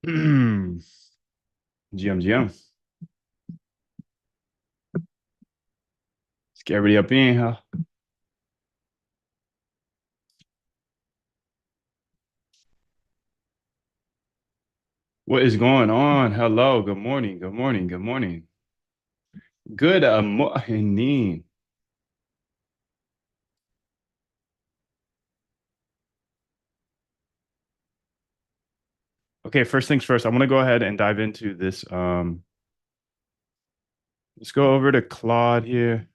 GM. Let's get everybody up in, huh? What is going on? Hello. Good morning. Good morning. Good morning. Good morning. Okay, first things first. I want to go ahead and dive into this. Let's go over to Claude here.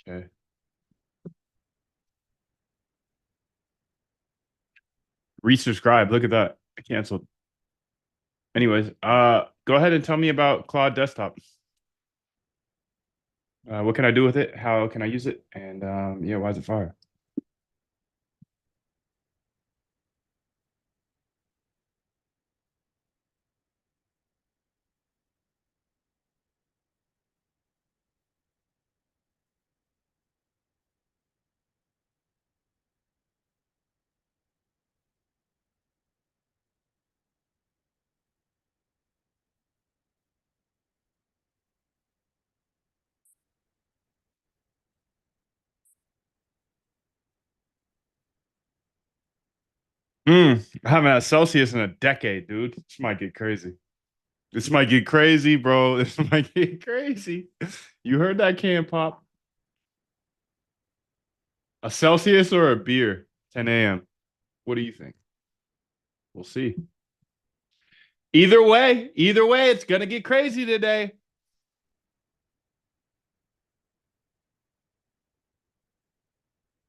Okay. Resubscribe. Look at that. I canceled. Anyways, go ahead and tell me about Claude Desktop. What can I do with it? How can I use it? And yeah, why is it fire? I haven't had Celsius in a decade, dude. This might get crazy. This might get crazy, bro. This might get crazy. You heard that can pop? A Celsius or a beer? 10 a.m. What do you think? We'll see. Either way, it's gonna get crazy today.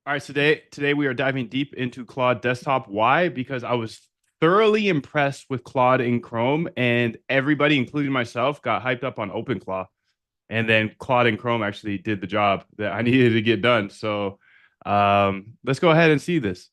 All right, today we are diving deep into Claude Desktop. Why? Because I was thoroughly impressed with Claude in Chrome, and everybody, including myself, got hyped up on OpenClaw. And then Claude and Chrome actually did the job that I needed to get done. So let's go ahead and see this.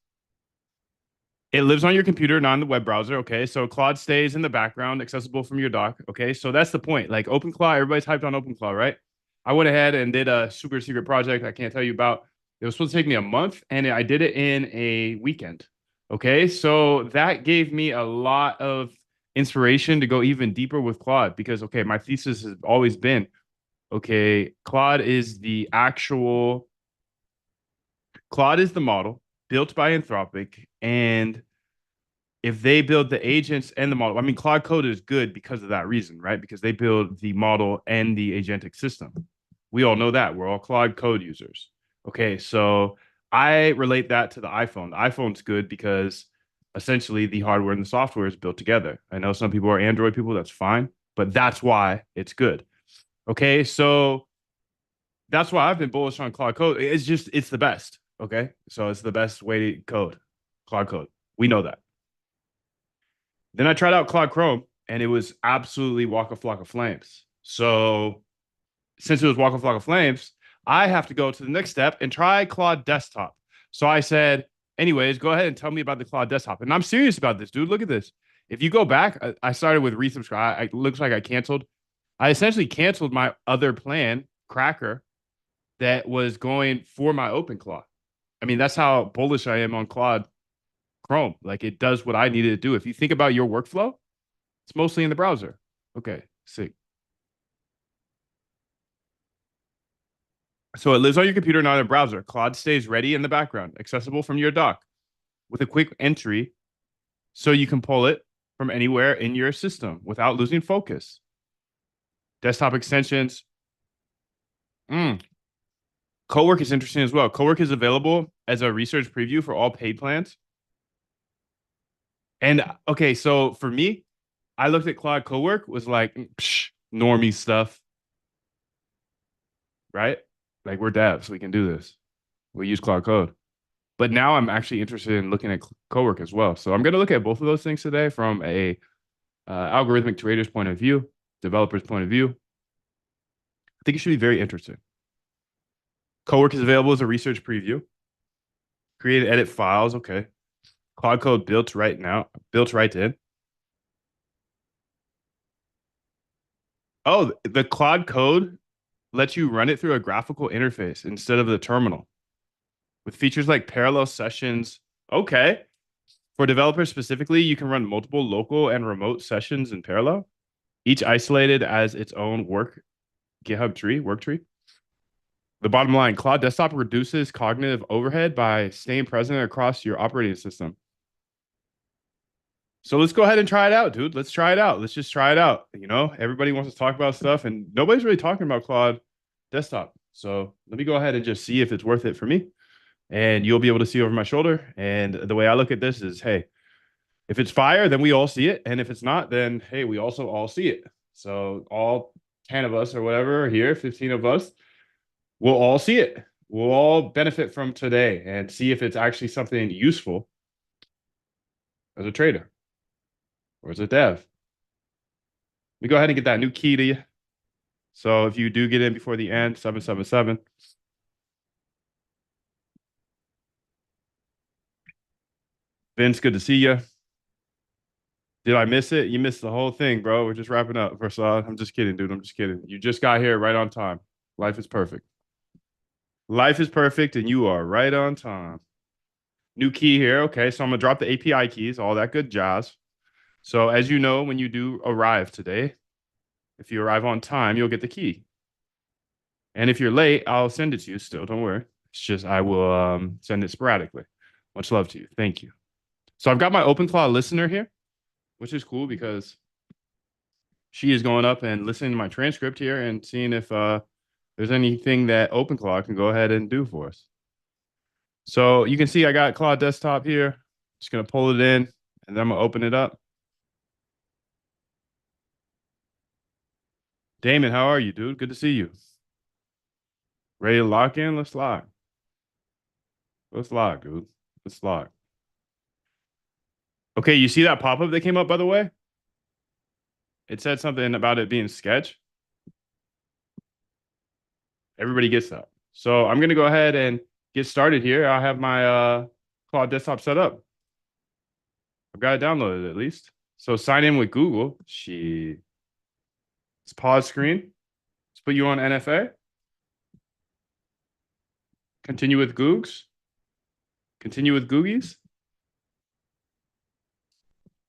It lives on your computer, not in the web browser. Okay. So Claude stays in the background, accessible from your dock. Okay. So that's the point. Like OpenClaw, everybody's hyped on OpenClaw, right? I went ahead and did a super secret project I can't tell you about. It was supposed to take me a month and I did it in a weekend. Okay. So that gave me a lot of inspiration to go even deeper with Claude because, okay, my thesis has always been okay, Claude is the model built by Anthropic, and if they build the agents and the model, I mean, Claude Code is good because of that reason, right? Because they build the model and the agentic system. We all know that. We're all Claude Code users. Okay, so I relate that to the iPhone. The iPhone's good because essentially the hardware and the software is built together. I know some people are Android people, that's fine, but that's why it's good. Okay, so that's why I've been bullish on Claude Code. It's the best. Okay. So it's the best way to code, Claude Code. We know that. Then I tried out Claude Chrome and it was absolutely walk a flock of flames. So since it was walk a flock of flames, I have to go to the next step and try Claude Desktop. So I said, anyways, go ahead and tell me about the Claude Desktop. And I'm serious about this, dude. Look at this. If you go back, I started with resubscribe. It looks like I canceled. I essentially canceled my other plan, Cracker, that was going for my OpenClaw. I mean, that's how bullish I am on Claude Chrome. Like it does what I needed to do. If you think about your workflow, it's mostly in the browser. Okay, sick. So it lives on your computer, not in a browser. Claude stays ready in the background, accessible from your dock with a quick entry so you can pull it from anywhere in your system without losing focus. Desktop extensions. Mm. Cowork is interesting as well. Cowork is available as a research preview for all paid plans. And okay, so for me, I looked at Claude Cowork, was like, psh, normie stuff, right? Like we're devs, we can do this. We use Claude Code. But now I'm actually interested in looking at Cowork as well. So I'm going to look at both of those things today from a algorithmic trader's point of view, developer's point of view. I think it should be very interesting. Cowork is available as a research preview. Create and edit files. Okay. Claude Code built right in. Oh, the Claude Code lets you run it through a graphical interface instead of the terminal with features like parallel sessions. Okay. For developers specifically, you can run multiple local and remote sessions in parallel, each isolated as its own work tree. The bottom line, Cloud Desktop reduces cognitive overhead by staying present across your operating system. So let's go ahead and try it out, dude. Let's try it out. Let's just try it out. You know, everybody wants to talk about stuff and nobody's really talking about Cloud Desktop. So let me go ahead and just see if it's worth it for me. And you'll be able to see over my shoulder. And the way I look at this is, hey, if it's fire, then we all see it. And if it's not, then hey, we also all see it. So all 10 of us or whatever are here, 15 of us, we'll all see it. We'll all benefit from today and see if it's actually something useful as a trader or as a dev. Let me go ahead and get that new key to you. So if you do get in before the end, 777. Vince, good to see you. Did I miss it? You missed the whole thing, bro. We're just wrapping up. Versad. I'm just kidding, dude. I'm just kidding. You just got here right on time. Life is perfect. Life is perfect, and you are right on time. New key here. Okay, so I'm gonna drop the API keys, all that good jazz. So as you know, when you do arrive today, if you arrive on time, you'll get the key. And if you're late, I'll send it to you still. Don't worry. It's just I will send it sporadically. Much love to you. Thank you. So I've got my OpenClaw listener here, which is cool because she is going up and listening to my transcript here and seeing if there's anything that OpenClaw can go ahead and do for us. So you can see I got Claude Desktop here. Just going to pull it in and then I'm going to open it up. Damon, how are you, dude? Good to see you. Ready to lock in? Let's lock. Let's lock, dude. Let's lock. Okay, you see that pop-up that came up, by the way? It said something about it being sketch. Everybody gets that. So I'm going to go ahead and get started here. I have my Claude Desktop set up. I've got it downloaded at least. So sign in with Google. Let's pause screen. Let's put you on NFA. Continue with Googs. Continue with Googies.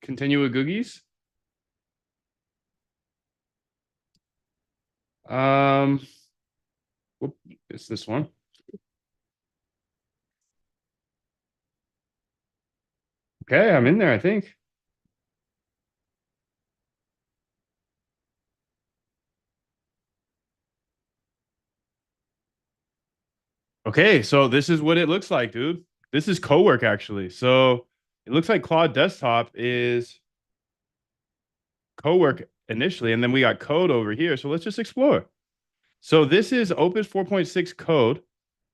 Continue with Googies. It's this one. Okay, I'm in there, I think. Okay, so this is what it looks like, dude. This is Cowork, actually. So it looks like Claude Desktop is Cowork initially, and then we got code over here. So let's just explore. So this is Opus 4.6 code.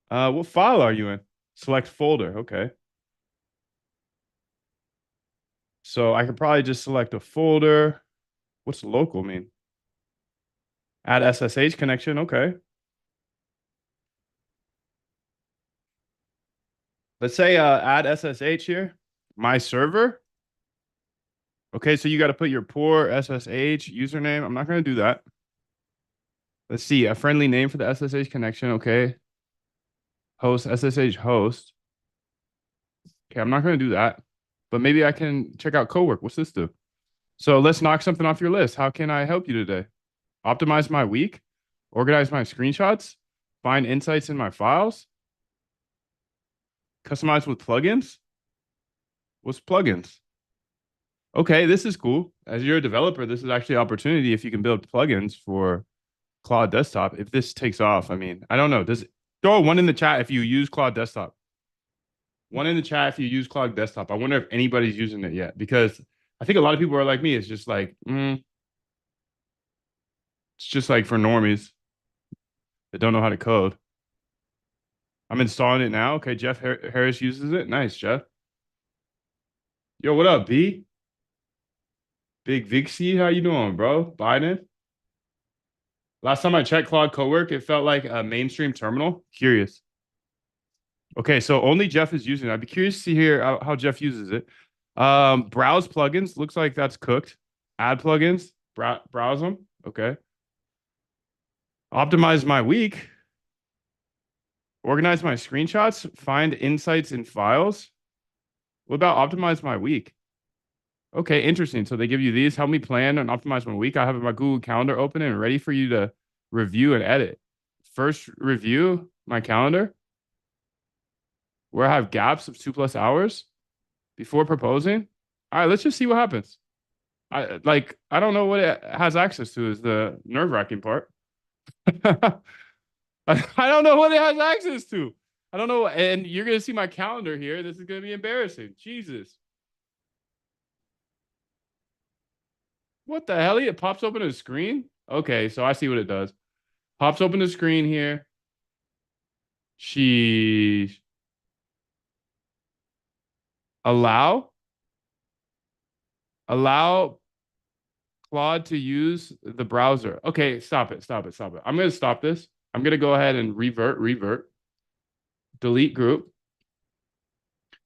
What file are you in? Select folder. Okay. So I could probably just select a folder. What's local mean? Add SSH connection. Okay. Let's say add SSH here. My server. Okay, so you got to put your poor SSH username. I'm not going to do that. Let's see, a friendly name for the SSH connection. Okay. Host, SSH host. Okay, I'm not going to do that. But maybe I can check out Cowork. What's this do? So let's knock something off your list. How can I help you today? Optimize my week, organize my screenshots, find insights in my files, customize with plugins. What's plugins? Okay, this is cool. As you're a developer, this is actually an opportunity if you can build plugins for Claude Desktop. If this takes off, I mean, I don't know. Throw one in the chat if you use Claude Desktop. One in the chat if you use Claude Desktop. I wonder if anybody's using it yet because I think a lot of people are like me. It's just like, it's just like for normies that don't know how to code. I'm installing it now. Okay, Jeff Harris uses it. Nice, Jeff. Yo, what up, B? Big Vixie, how you doing, bro? Biden? Last time I checked Claude Cowork, it felt like a mainstream terminal. Curious. Okay, so only Jeff is using it. I'd be curious to hear how Jeff uses it. Browse plugins. Looks like that's cooked. Add plugins. Browse them. Okay. Optimize my week. Organize my screenshots. Find insights in files. What about optimize my week? Okay, interesting. So they give you these. Help me plan and optimize my week. I have my Google Calendar open and ready for you to review and edit. First review my calendar where I have gaps of 2+ hours before proposing. All right, let's just see what happens. I don't know what it has access to is the nerve-wracking part. I don't know what it has access to. I don't know. And you're gonna see my calendar here. This is gonna be embarrassing. Jesus. What the hell? It pops open a screen? Okay, so I see what it does. Pops open the screen here. She allow allow Claude to use the browser. Okay, stop it. Stop it. Stop it. I'm gonna stop this. I'm gonna go ahead and revert, delete group.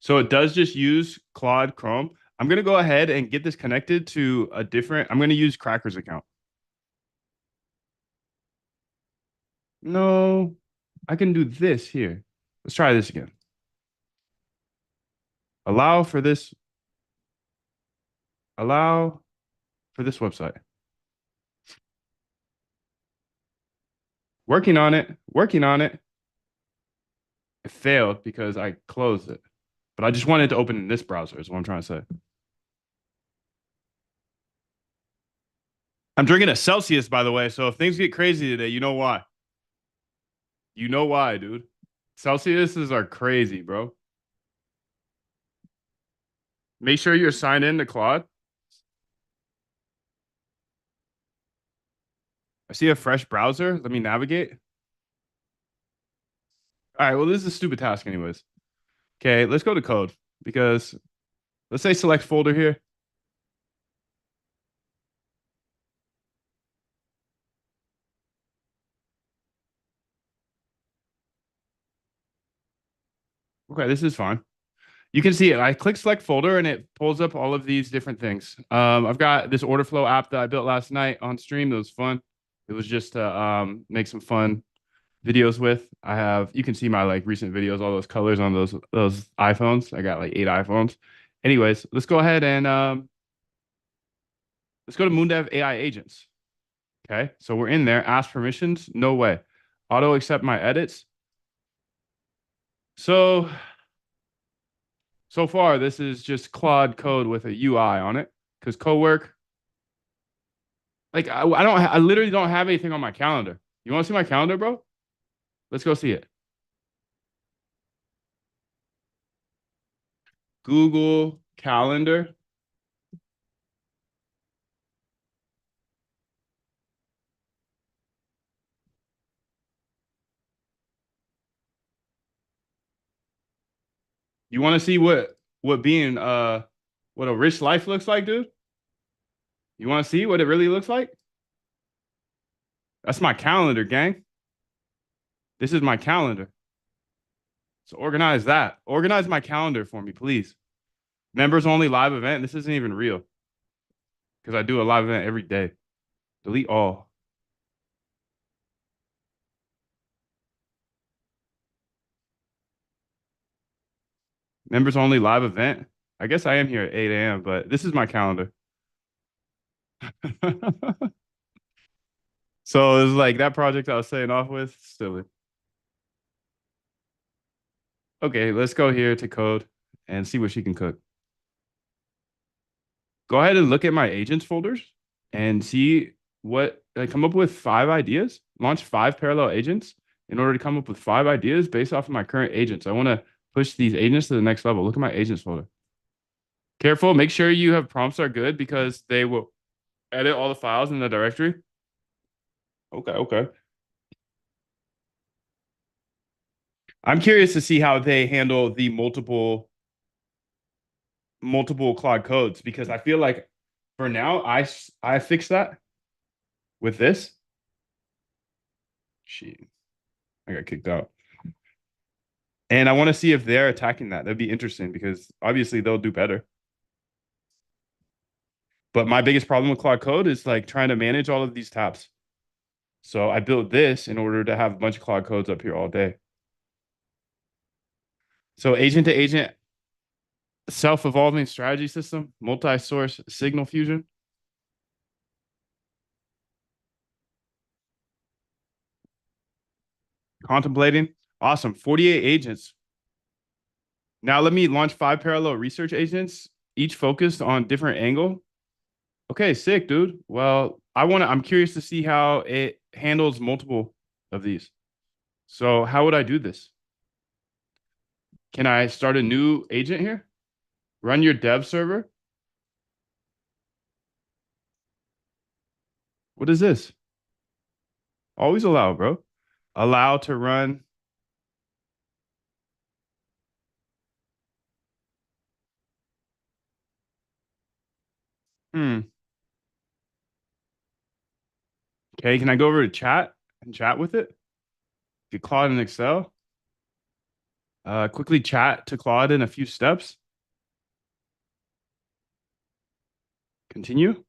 So it does just use Claude Chrome. I'm gonna go ahead and get this connected to a different. I'm gonna use Cracker's account. No, I can do this here. Let's try this again. Allow for this. Allow for this website. Working on it. Working on it. It failed because I closed it. But I just wanted to open in this browser, is what I'm trying to say. I'm drinking a Celsius, by the way. So if things get crazy today, you know why. You know why, dude. Celsiuses are crazy, bro. Make sure you're signed in to Claude. I see a fresh browser. Let me navigate. All right. Well, this is a stupid task, anyways. Okay, let's go to code because let's say select folder here. Okay, this is fine. You can see it. I click select folder and it pulls up all of these different things. I've got this order flow app that I built last night on stream. That was fun. It was just to make some fun videos with. I have you can see my like recent videos, all those colors on those iPhones. I got like 8 iPhones. Anyways, let's go ahead and let's go to Moondev AI agents. Okay, so we're in there. Ask permissions. No way. Auto accept my edits. So far, this is just Claude code with a UI on it because cowork. Like I literally don't have anything on my calendar. You want to see my calendar, bro? Let's go see it. Google Calendar. You want to see what being what a rich life looks like, dude? You want to see what it really looks like? That's my calendar, gang. This is my calendar. So organize that. Organize my calendar for me, please. Members only live event. This isn't even real because I do a live event every day. Delete all. Members only live event. I guess I am here at 8 a.m., but this is my calendar. So it's like that project I was saying off with, silly. Okay, let's go here to code and see what she can cook. Go ahead and look at my agents folders and see what I come up with 5 ideas, launch 5 parallel agents in order to come up with 5 ideas based off of my current agents. I want to push these agents to the next level. Look at my agents folder. Careful, make sure you have prompts are good because they will edit all the files in the directory. Okay. I'm curious to see how they handle the multiple Claude codes because I feel like for now I fixed that with this. Shit, I got kicked out. And I want to see if they're attacking that. That'd be interesting because obviously they'll do better. But my biggest problem with Claude Code is like trying to manage all of these tabs. So I built this in order to have a bunch of Claude codes up here all day. So agent to agent, self-evolving strategy system, multi-source signal fusion. Contemplating. Awesome. 48 agents. Now let me launch 5 parallel research agents, each focused on different angle. Okay, sick, dude. Well, I'm curious to see how it handles multiple of these. So how would I do this? Can I start a new agent here? Run your dev server? What is this? Always allow, bro. Allow to run. Hmm. Okay, can I go over to chat and chat with it? Get Claude in Excel. Quickly chat to Claude in a few steps. Continue.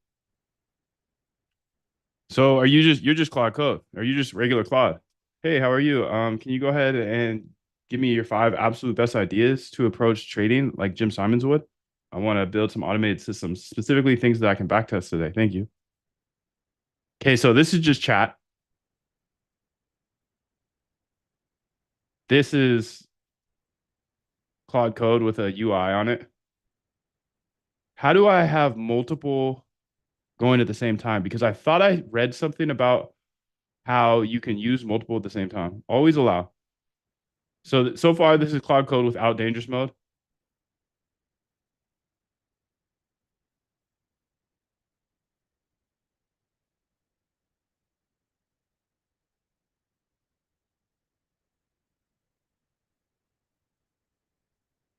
So you're just Claude Code? Are you just regular Claude? Hey, how are you? Can you go ahead and give me your 5 absolute best ideas to approach trading like Jim Simons would? I want to build some automated systems, specifically things that I can backtest today. Thank you. Okay, so this is just chat. This is Claude Code with a UI on it. How do I have multiple going at the same time? Because I thought I read something about how you can use multiple at the same time. Always allow. So far, this is Claude Code without dangerous mode.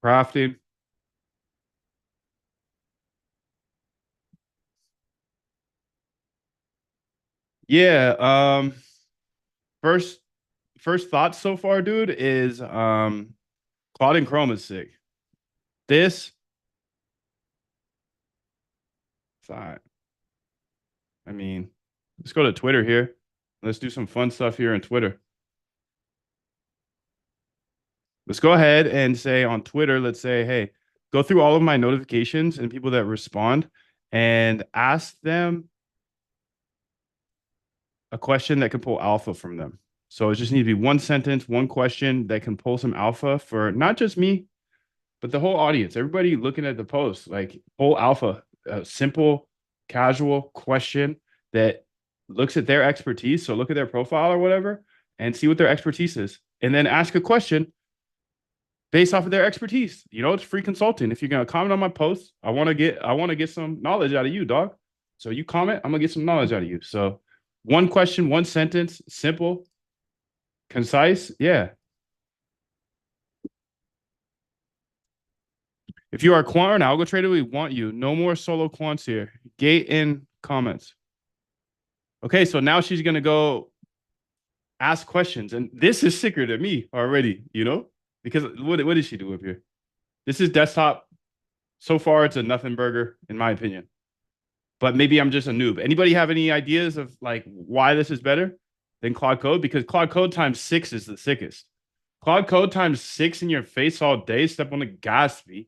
Crafting. Yeah. First first thoughts so far, dude, is Claude and Chrome is sick. This side. I mean, let's go to Twitter here. Let's do some fun stuff here on Twitter. Let's go ahead and say on Twitter, let's say, hey, go through all of my notifications and people that respond and ask them a question that can pull alpha from them. So it just needs to be one sentence, one question that can pull some alpha for not just me, but the whole audience. Everybody looking at the post, like pull alpha, a simple, casual question that looks at their expertise. So look at their profile or whatever and see what their expertise is. And then ask a question based off of their expertise. You know, it's free consulting. If you're gonna comment on my post, I want to get some knowledge out of you, dog. So you comment, I'm gonna get some knowledge out of you. So one question, one sentence, simple, concise. Yeah. If you are a quant or an algo trader, we want you. No more solo quants here. Gate in comments. Okay, so now she's gonna go ask questions, and this is sicker than me already. You know, because what did she do up here? This is desktop. So far, it's a nothing burger, in my opinion. But maybe I'm just a noob. Anybody have any ideas of like why this is better than Claude Code? Because Claude Code times 6 is the sickest. Claude Code times 6 in your face all day. Step on the gas fee.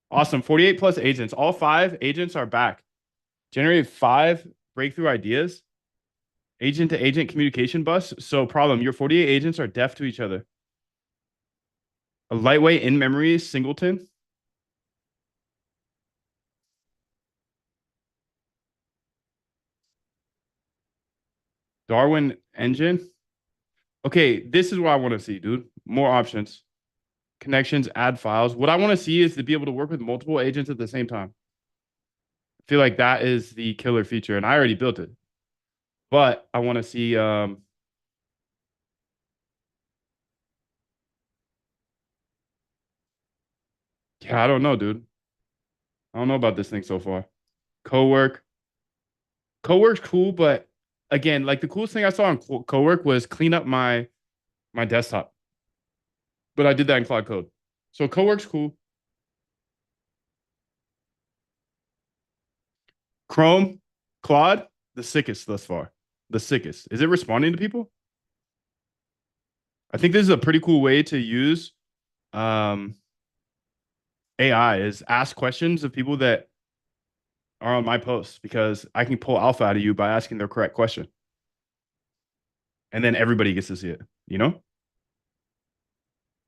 Awesome. 48 plus agents. All 5 agents are back. Generate 5 breakthrough ideas. Agent to agent communication bus. So problem, your 48 agents are deaf to each other. A lightweight in memory singleton. Darwin engine. Okay, this is what I want to see, dude. More options. Connections, add files. What I want to see is to be able to work with multiple agents at the same time. I feel like that is the killer feature, and I already built it. But I want to see yeah, I don't know, dude. I don't know about this thing so far. Co-work. Co-work's cool, but again, like the coolest thing I saw on co-work was clean up my desktop. But I did that in Claude Code. So co-work's cool. Chrome, Claude, the sickest thus far. The sickest. Is it responding to people? I think this is a pretty cool way to use. Um, AI is ask questions of people that are on my posts because I can pull alpha out of you by asking the correct question. And then everybody gets to see it, you know?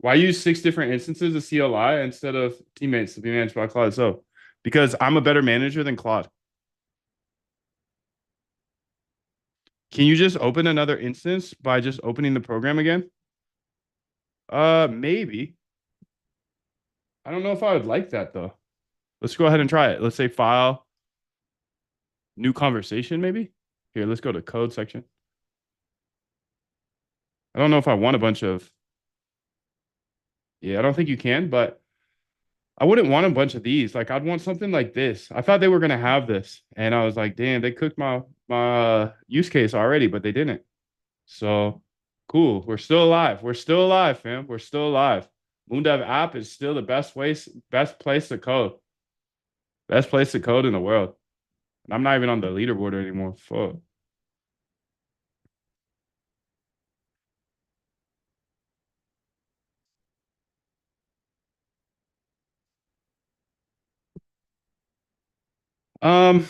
Why use 6 different instances of CLI instead of teammates to be managed by Claude? So, because I'm a better manager than Claude. Can you just open another instance by just opening the program again? Maybe. I don't know if I would like that though. Let's go ahead and try it. Let's say file, new conversation, maybe. Here, let's go to code section. I don't know if I want a bunch of. Yeah, I don't think you can, but I wouldn't want a bunch of these. Like, I'd want something like this. I thought they were gonna have this, and I was like, damn, they cooked my use case already, but they didn't. So cool. We're still alive. We're still alive, fam. We're still alive. Moondev app is still the best place to code. Best place to code in the world. And I'm not even on the leaderboard anymore. Fuck. Um,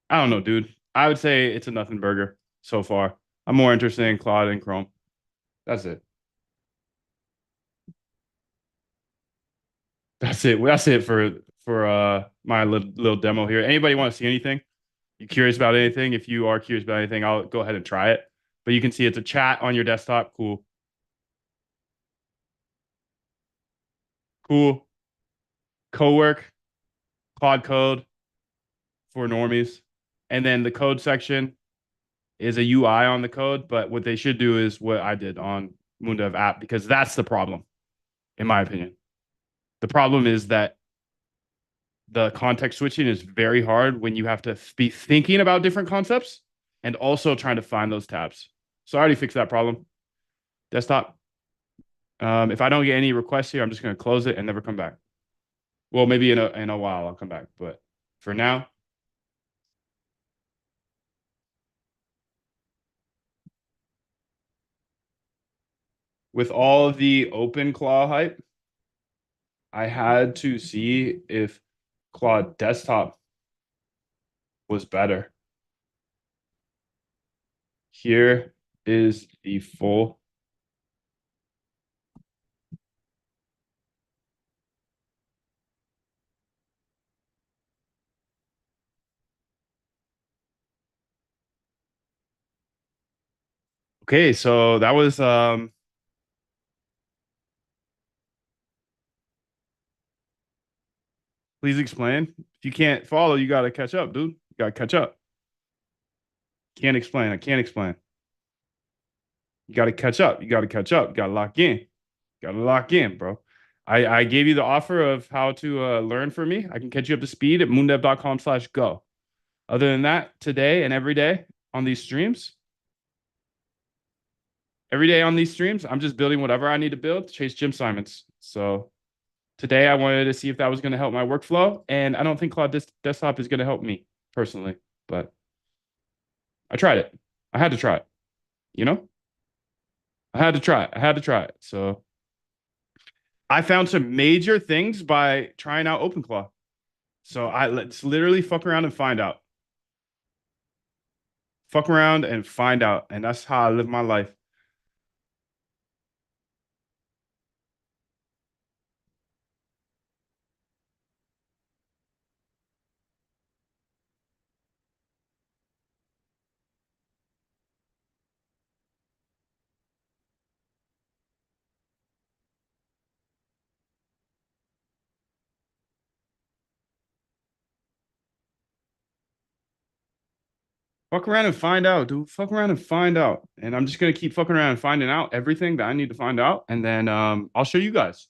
I don't know, dude. I would say it's a nothing burger so far. I'm more interested in Claude and Chrome. That's it. That's it. That's it for my little demo here. Anybody want to see anything? You curious about anything? If you are curious about anything, I'll go ahead and try it. But you can see it's a chat on your desktop. Cool. Cool. Co-work, Claude Code for normies. And then the code section is a UI on the code. But what they should do is what I did on Moondev app, because that's the problem, in my opinion. The problem is that the context switching is very hard when you have to be thinking about different concepts and also trying to find those tabs. So I already fixed that problem. Desktop. If I don't get any requests here, I'm just going to close it and never come back. Well, maybe in a while I'll come back, but for now, with all of the open claw hype, I had to see if Claude Desktop was better. Here is the full. Okay, so that was please explain. If you can't follow, you got to catch up, dude. You got to catch up. Can't explain. I can't explain. You got to catch up. You got to catch up. You got to lock in. Got to lock in, bro. I gave you the offer of how to learn from me. I can catch you up to speed at moondev.com/go. Other than that, today and every day on these streams, I'm just building whatever I need to build to chase Jim Simons. So today I wanted to see if that was going to help my workflow. And I don't think Claude Desktop is going to help me personally, but I tried it. I had to try it, you know? I had to try it. I had to try it. So I found some major things by trying out OpenClaw. So let's literally fuck around and find out. Fuck around and find out. And that's how I live my life. Fuck around and find out, dude. Fuck around and find out. And I'm just gonna keep fucking around and finding out everything that I need to find out. And then I'll show you guys.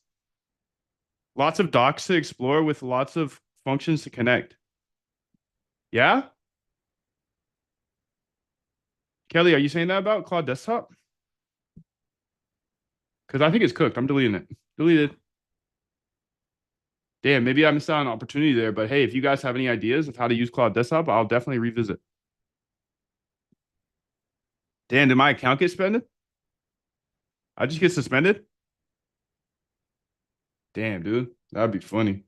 Lots of docs to explore with lots of functions to connect. Yeah? Kelly, are you saying that about Claude Desktop? Because I think it's cooked. I'm deleting it. Deleted. Damn, maybe I missed out on an opportunity there. But hey, if you guys have any ideas of how to use Claude Desktop, I'll definitely revisit. Damn, did my account get suspended? I just get suspended? Damn, dude. That'd be funny.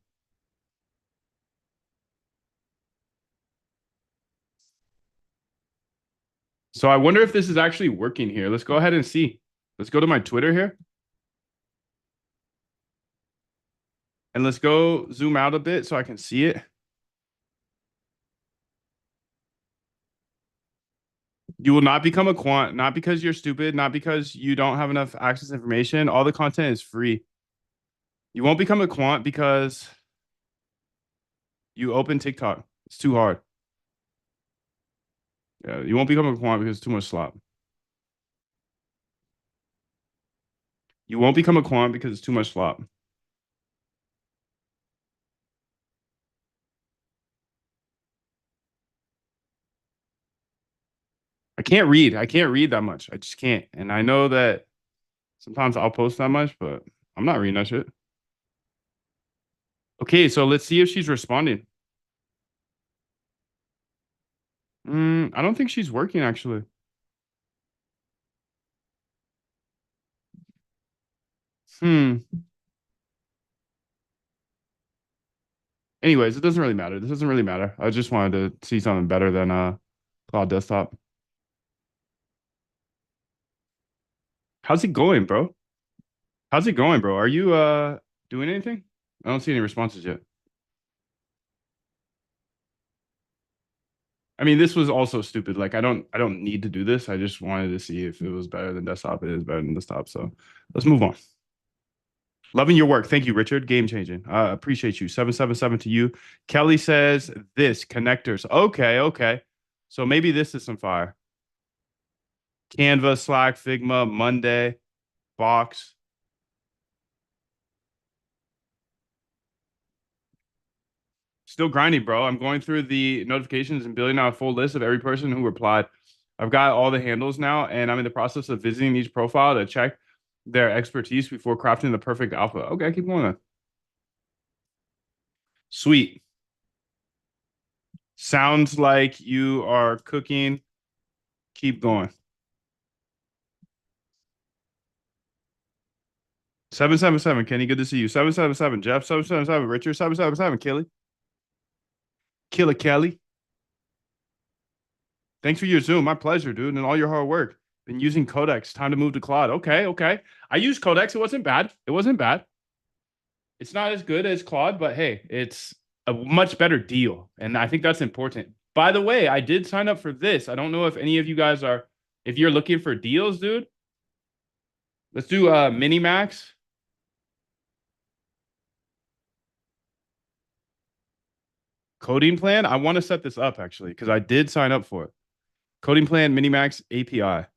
So I wonder if this is actually working here. Let's go ahead and see. Let's go to my Twitter here and let's go zoom out a bit so I can see it. You will not become a quant, not because you're stupid, not because you don't have enough access to information. All the content is free. You won't become a quant because you open TikTok. It's too hard. Yeah, you won't become a quant because it's too much slop. You won't become a quant because it's too much slop. I can't read. I can't read that much. I just can't. And I know that sometimes I'll post that much, but I'm not reading that shit. Okay, so let's see if she's responding. I don't think she's working actually. Hmm. Anyways, it doesn't really matter. This doesn't really matter. I just wanted to see something better than Cloud Desktop. How's it going, bro? How's it going, bro? Are you doing anything? I don't see any responses yet. I mean, this was also stupid. Like I don't need to do this. I just wanted to see if it was better than desktop. It is better than desktop. So let's move on. Loving your work. Thank you, Richard. Game changing. Appreciate you. 777 to you. Kelly says this connectors. Okay, okay. So maybe this is some fire. Canva, Slack, Figma, Monday, Box. Still grinding, bro. I'm going through the notifications and building out a full list of every person who replied. I've got all the handles now, and I'm in the process of visiting each profile to check their expertise before crafting the perfect alpha. Okay, keep going then. Sweet. Sounds like you are cooking. Keep going. 777, Kenny. Good to see you. 777, Jeff. 777, Richard. 777, Kelly. Killer Kelly. Thanks for your Zoom. My pleasure, dude, and all your hard work. Been using Codex. Time to move to Claude. Okay, okay. I used Codex. It wasn't bad. It wasn't bad. It's not as good as Claude, but hey, it's a much better deal. And I think that's important. By the way, I did sign up for this. I don't know if any of you guys are, if you're looking for deals, dude. Let's do Minimax. Coding plan. I want to set this up actually because I did sign up for it. Coding plan Minimax API.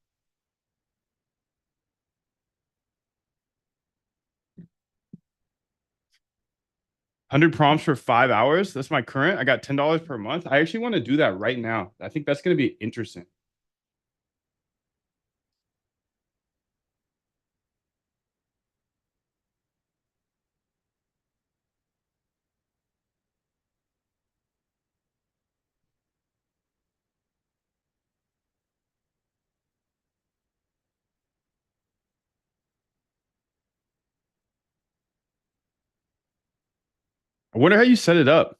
100 prompts for 5 hours. That's my current. I got $10 per month. I actually want to do that right now. I think that's going to be interesting. I wonder how you set it up.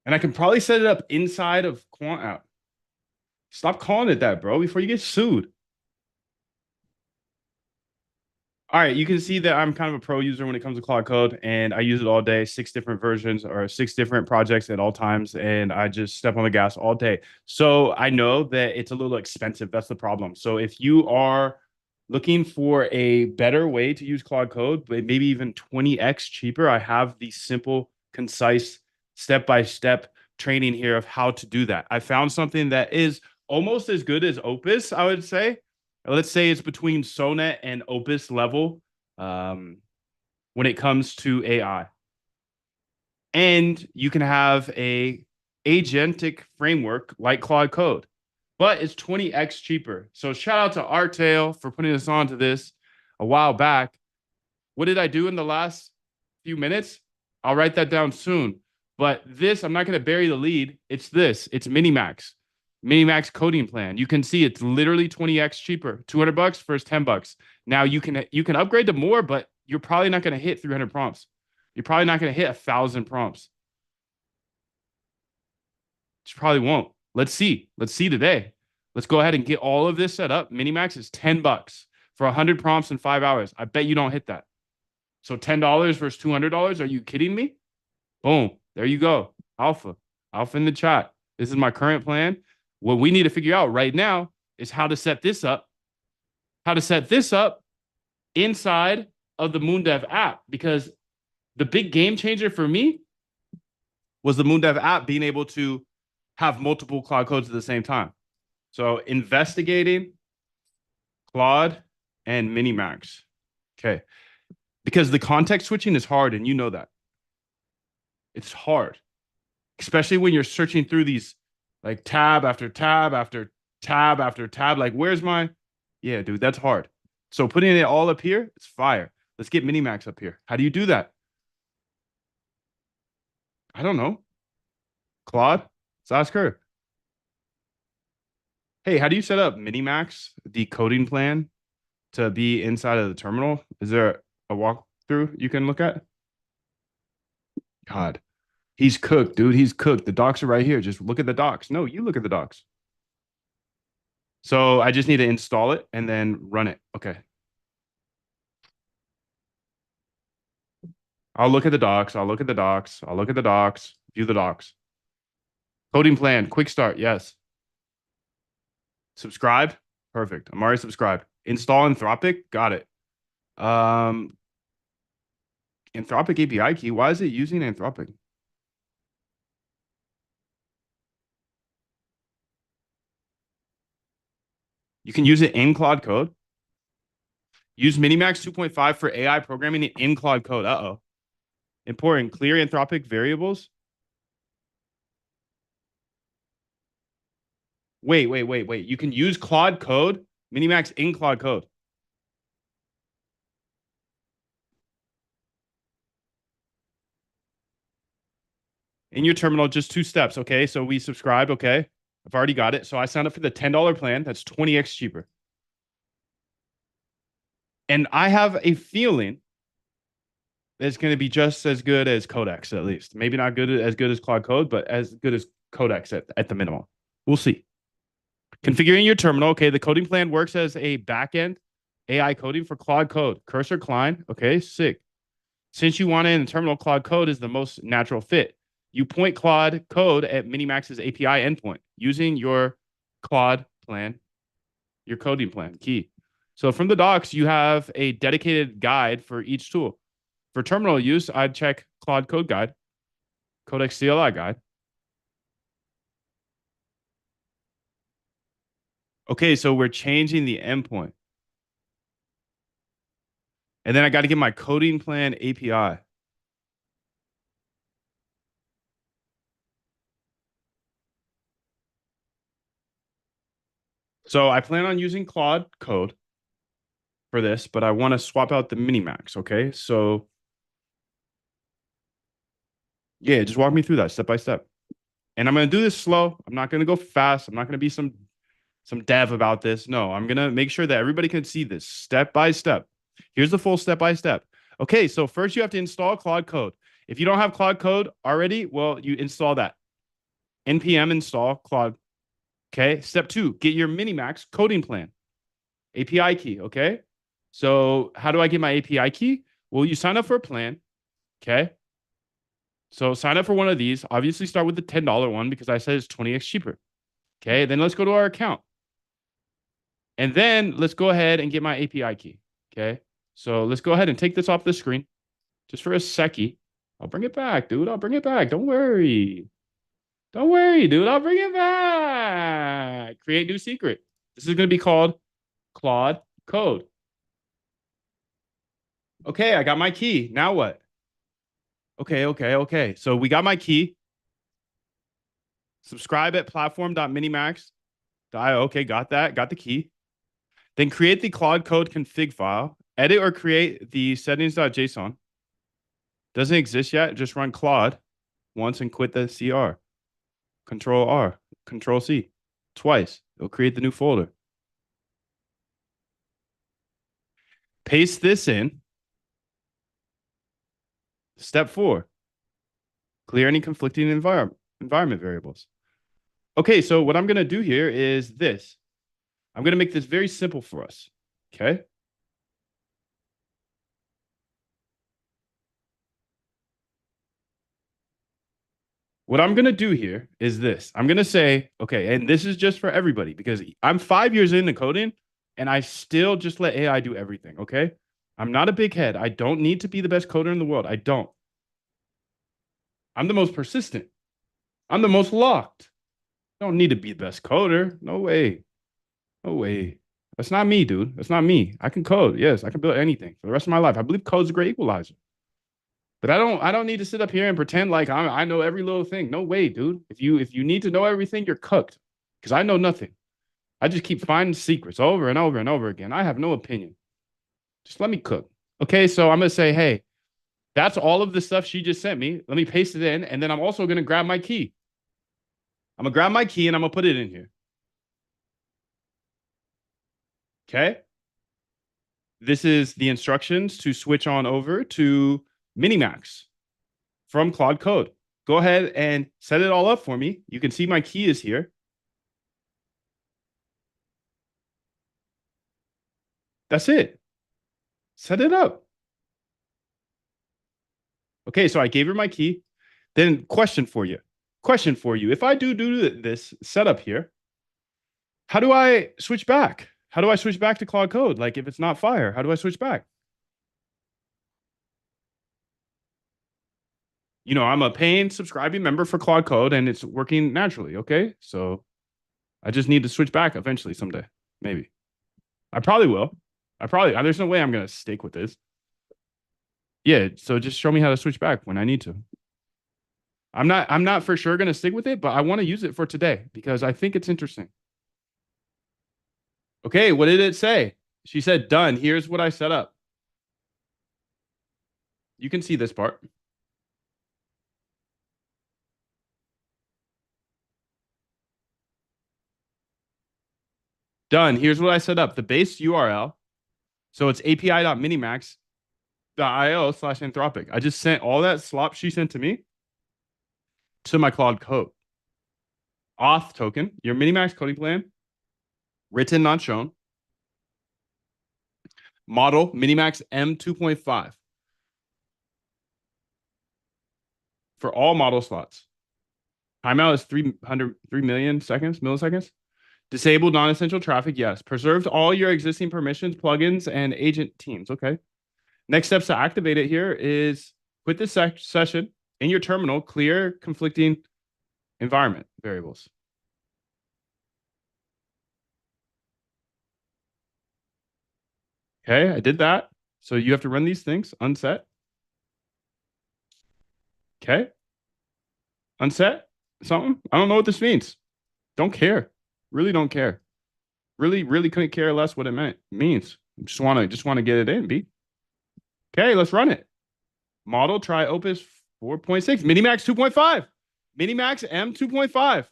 And I can probably set it up inside of Quant app. Stop calling it that, bro, before you get sued. All right, you can see that I'm kind of a pro user when it comes to Claude Code, and I use it all day, 6 different versions or 6 different projects at all times, and I just step on the gas all day. So I know that it's a little expensive. That's the problem. So if you are looking for a better way to use Claude Code, but maybe even 20x cheaper, I have the simple, concise, step-by-step training here of how to do that. I found something that is almost as good as Opus, I would say. Let's say it's between Sonnet and Opus level um, when it comes to AI. And you can have a agentic framework like Claude Code, but it's 20x cheaper. So shout out to Artail for putting us onto this a while back. What did I do in the last few minutes? I'll write that down soon. But this, I'm not going to bury the lead. It's this. It's Minimax. Minimax coding plan. You can see it's literally 20x cheaper. $200 versus $10. Now you can upgrade to more, but you're probably not going to hit 300 prompts. You're probably not going to hit 1,000 prompts. You probably won't. Let's see. Let's see today. Let's go ahead and get all of this set up. Minimax is $10 for 100 prompts in 5 hours. I bet you don't hit that. So $10 versus $200. Are you kidding me? Boom. There you go. Alpha. Alpha in the chat. This is my current plan. What we need to figure out right now is how to set this up. How to set this up inside of the MoonDev app. Because the big game changer for me was the MoonDev app being able to have multiple Claude codes at the same time. So investigating Claude and Minimax. Okay. Because the context switching is hard, and you know that. It's hard, especially when you're searching through these like tab after tab after tab after tab. Like, where's my, yeah, dude, that's hard. So putting it all up here, it's fire. Let's get Minimax up here. How do you do that? I don't know. Claude, let's ask her. Hey, how do you set up Minimax, the coding plan, to be inside of the terminal? Is there a walkthrough you can look at? God, he's cooked, dude. He's cooked. The docs are right here. Just look at the docs. No, you look at the docs. So I just need to install it and then run it. Okay. I'll look at the docs. I'll look at the docs. I'll look at the docs. View the docs. Coding plan. Quick start. Yes. Subscribe. Perfect. I'm already subscribed. Install Anthropic. Got it. Anthropic API key. Why is it using Anthropic? You can use it in Claude Code. Use Minimax 2.5 for AI programming in Claude Code. Uh-oh. Important. Clear Anthropic variables. Wait. You can use Claude Code, Minimax in Claude Code. In your terminal, just 2 steps. Okay. So we subscribed. Okay. I've already got it. So I signed up for the $10 plan. That's 20x cheaper. And I have a feeling that it's going to be just as good as Codex, at least. Maybe not as good as Claude Code, but as good as Codex at the minimum. We'll see. Configuring your terminal. Okay. The coding plan works as a backend AI coding for Claude Code. Cursor Klein. Okay. Sick. Since you want it in the terminal, Claude Code is the most natural fit. You point Claude Code at Minimax's API endpoint using your Claude plan, your coding plan key. So from the docs, you have a dedicated guide for each tool. For terminal use, I'd check Claude Code Guide, Codex CLI Guide. Okay, so we're changing the endpoint. And then I got to get my coding plan API. So I plan on using Claude Code for this, but I want to swap out the Minimax. Okay, so yeah, just walk me through that step by step. And I'm going to do this slow. I'm not going to go fast. I'm not going to be some dev about this. No, I'm going to make sure that everybody can see this step by step. Here's the full step by step. Okay, so first you have to install Claude Code. If you don't have Claude Code already, well, you install that. npm install Claude. Okay, step 2, get your Minimax coding plan. API key, okay? So how do I get my API key? Well, you sign up for a plan, okay? So sign up for one of these. Obviously start with the $10 one because I said it's 20x cheaper. Okay, then let's go to our account. And then let's go ahead and get my API key. Okay, so let's go ahead and take this off the screen just for a secchi. I'll bring it back, dude. I'll bring it back. Don't worry. Don't worry, dude. I'll bring it back. Create new secret. This is going to be called Claude Code. Okay, I got my key. Now what? Okay. So we got my key. Subscribe at platform.minimax.io. Okay, got that. Got the key. Then create the Claude Code config file. Edit or create the settings.json. Doesn't exist yet. Just run Claude once and quit the CR. Control R. Control C. twice. It'll create the new folder. Paste this in. Step 4, clear any conflicting environment variables. Okay, so what I'm going to do here is this. I'm going to make this very simple for us. Okay. What I'm going to do here is this. I'm going to say, okay, and this is just for everybody because I'm 5 years into coding and I still just let AI do everything. Okay. I'm not a big head. I don't need to be the best coder in the world. I don't. I'm the most persistent. I'm the most locked. I don't need to be the best coder. No way. No way. That's not me, dude. That's not me. I can code. Yes, I can build anything for the rest of my life. I believe code's a great equalizer. But I don't need to sit up here and pretend like I know every little thing. No way, dude. If you need to know everything, you're cooked. Because I know nothing. I just keep finding secrets over and over and over again. I have no opinion. Just let me cook. Okay, so I'm gonna say, hey, that's all of the stuff she just sent me. Let me paste it in, and then I'm also gonna grab my key. I'm gonna grab my key and I'm gonna put it in here. Okay. This is the instructions to switch on over to Minimax from Claude Code. Go ahead and set it all up for me. You can see my key is here. That's it. Set it up. Okay, so I gave her my key. Then question for you. Question for you. If I do this setup here, how do I switch back? How do I switch back to Claude Code? Like if it's not Fire, how do I switch back? I'm a paying subscribing member for Claude Code and it's working naturally. Okay. So I just need to switch back eventually someday. Maybe. I probably will. There's no way I'm going to stick with this. Yeah. So just show me how to switch back when I need to. I'm not for sure going to stick with it, but I want to use it for today because I think it's interesting. Okay. What did it say? She said, done. Here's what I set up. You can see this part. Done. Here's what I set up. The base URL. So it's api.minimax.io/Anthropic. I just sent all that slop she sent to me to my Claude Code. Auth token, your Minimax coding plan, written, not shown. Model, Minimax M2.5 for all model slots. Timeout is 3 million milliseconds. Disabled non-essential traffic, yes. Preserved all your existing permissions, plugins, and agent teams. Okay. Next steps to activate it here is quit this session in your terminal, clear conflicting environment variables. Okay, I did that. So you have to run these things, unset. Okay. Unset something. I don't know what this means. Don't care. Really don't care. Really couldn't care less what it means. Just want to get it in, B. Okay, let's run it. Model try Opus 4.6, Minimax 2.5, Minimax M 2.5,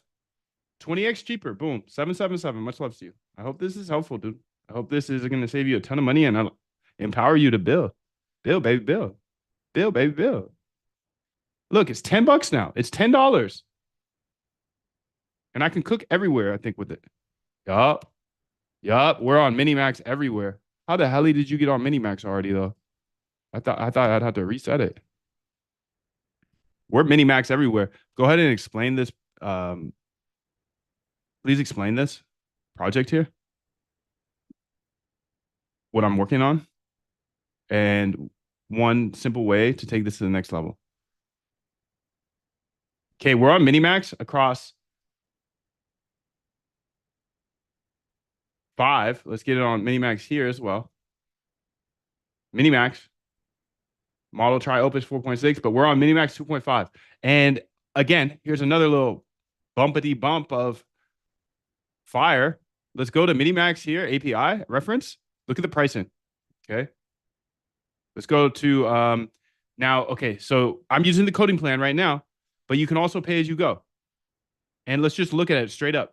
20x cheaper. Boom, 777. Much love to you. I hope this is helpful, dude. I hope this is going to save you a ton of money and empower you to build. Build, baby, build. Build, baby, build. Look, it's $10 now. It's $10. And I can cook everywhere, I think, with it. Yup. We're on Minimax everywhere. How the hell did you get on Minimax already, though? I thought I'd have to reset it. We're Minimax everywhere. Go ahead and explain this. Please explain this project here. What I'm working on. And one simple way to take this to the next level. Okay, we're on Minimax across 5. Let's get it on Minimax here as well. Minimax. Model try Opus 4.6, but we're on Minimax 2.5. And again, here's another little bumpity bump of Fire. Let's go to Minimax here, API reference. Look at the pricing. Okay. Let's go to now. Okay, so I'm using the coding plan right now, but you can also pay as you go. And let's just look at it straight up.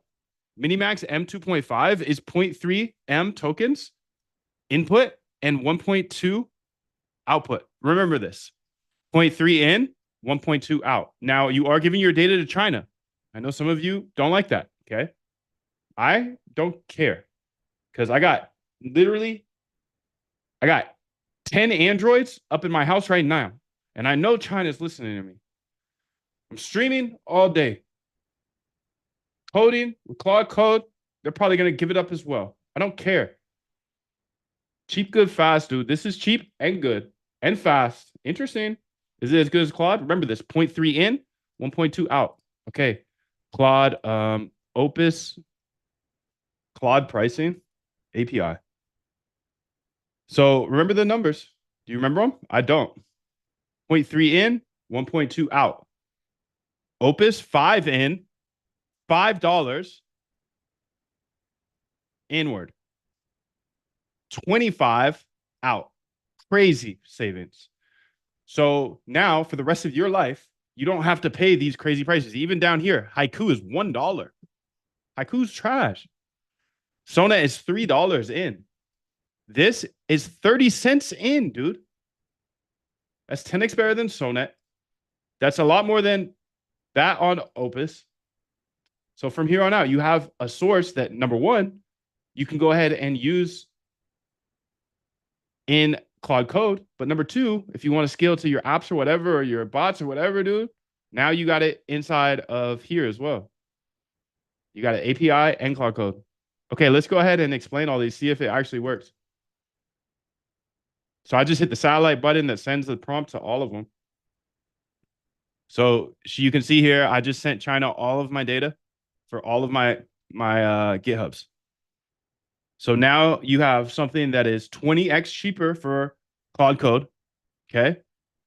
Minimax M2.5 is 0.3 M tokens input and 1.2 output. Remember this. 0.3 in, 1.2 out. Now, you are giving your data to China. I know some of you don't like that. Okay. I don't care because I got 10 Androids up in my house right now. And I know China's listening to me. I'm streaming all day, coding with Claude Code. They're probably going to give it up as well. I don't care. Cheap, good, fast, dude. This is cheap and good and fast. Interesting. Is it as good as Claude? Remember this: 0.3 in, 1.2 out. Okay. Claude, Opus, Claude pricing, API. So remember the numbers. Do you remember them? I don't. 0.3 in, 1.2 out. Opus, 5 in, $5 inward. 25 out. Crazy savings. So now for the rest of your life, you don't have to pay these crazy prices. Even down here, Haiku is $1. Haiku's trash. Sonnet is $3 in. This is 30 cents in, dude. That's 10x better than Sonnet. That's a lot more than that on Opus. So from here on out, you have a source that, number one, you can go ahead and use in Claude Code. But number two, if you want to scale to your apps or whatever, or your bots or whatever, dude, now you got it inside of here as well. You got an API and Claude Code. Okay, let's go ahead and explain all these, see if it actually works. So I just hit the satellite button that sends the prompt to all of them. So you can see here, I just sent China all of my data for all of my GitHubs. So now you have something that is 20x cheaper for Claude Code, okay?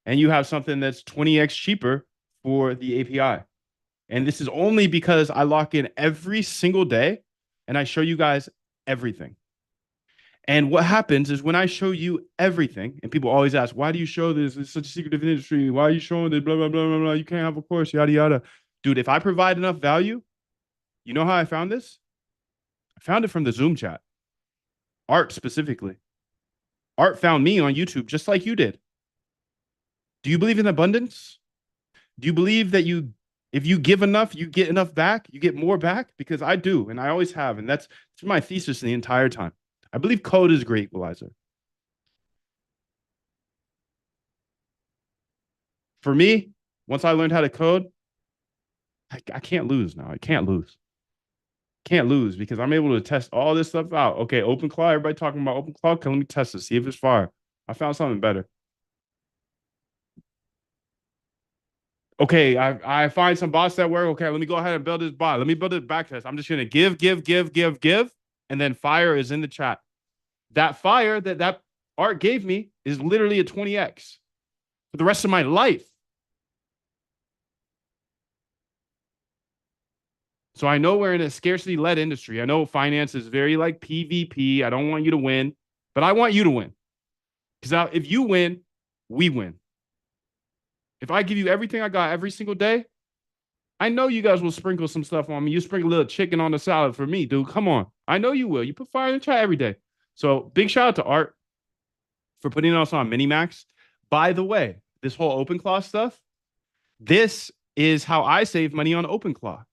And you have something that's 20x cheaper for the API. And this is only because I lock in every single day and I show you guys everything. And what happens is when I show you everything, and people always ask, why do you show this? It's such a secretive industry. Why are you showing this? Blah, blah, blah, blah, blah. You can't have a course, yada, yada. Dude, if I provide enough value, you know how I found this? I found it from the Zoom chat. Art specifically. Art found me on YouTube just like you did. Do you believe in abundance? Do you believe that if you give enough, you get enough back? You get more back? Because I do, and I always have. And that's my thesis the entire time. I believe code is a great equalizer. For me, once I learned how to code, I can't lose now. I can't lose. Can't lose because I'm able to test all this stuff out. Okay, OpenClaw, everybody talking about OpenClaw. Okay, let me test it, see if it's fire. I found something better. Okay, I find some bots that work. Okay, let me go ahead and build this bot. Let me build it back test. I'm just gonna give, and then fire is in the chat. That fire that Art gave me is literally a 20x for the rest of my life. So I know we're in a scarcity-led industry. I know finance is very like PvP. I don't want you to win, but I want you to win. Because if you win, we win. If I give you everything I got every single day, I know you guys will sprinkle some stuff on me. You sprinkle a little chicken on the salad for me, dude. Come on. I know you will. You put fire in the chat every day. So big shout out to Art for putting us on Minimax. By the way, this whole OpenClaw stuff, this is how I save money on OpenClaw.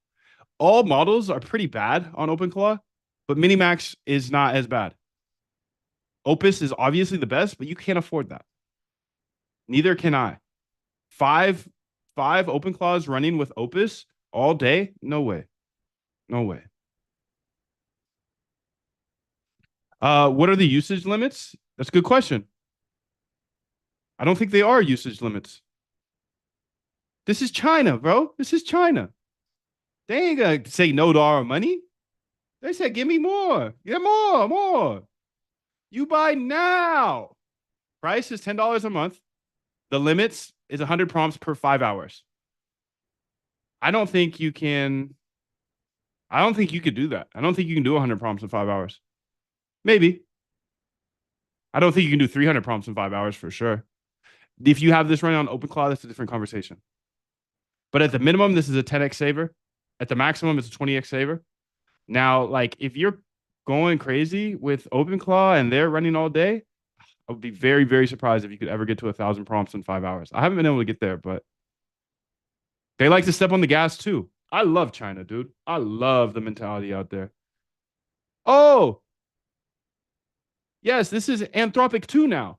All models are pretty bad on OpenClaw, but Minimax is not as bad. Opus is obviously the best, but you can't afford that. Neither can I. Five OpenClaws running with Opus all day? No way. No way. What are the usage limits? That's a good question. I don't think they are usage limits. This is China, bro. This is China. They ain't gonna say no to our money. They said, give me more. Get more. You buy now. Price is $10 a month. The limits is 100 prompts per 5 hours. I don't think you could do that. I don't think you can do 100 prompts in 5 hours. Maybe. I don't think you can do 300 prompts in 5 hours for sure. If you have this running on OpenClaw, that's a different conversation. But at the minimum, this is a 10x saver. At the maximum, it's a 20x saver. Now, like if you're going crazy with OpenClaw and they're running all day, I would be very, very surprised if you could ever get to 1,000 prompts in 5 hours. I haven't been able to get there, but they like to step on the gas too. I love China, dude. I love the mentality out there. Oh, yes, this is Anthropic 2 now.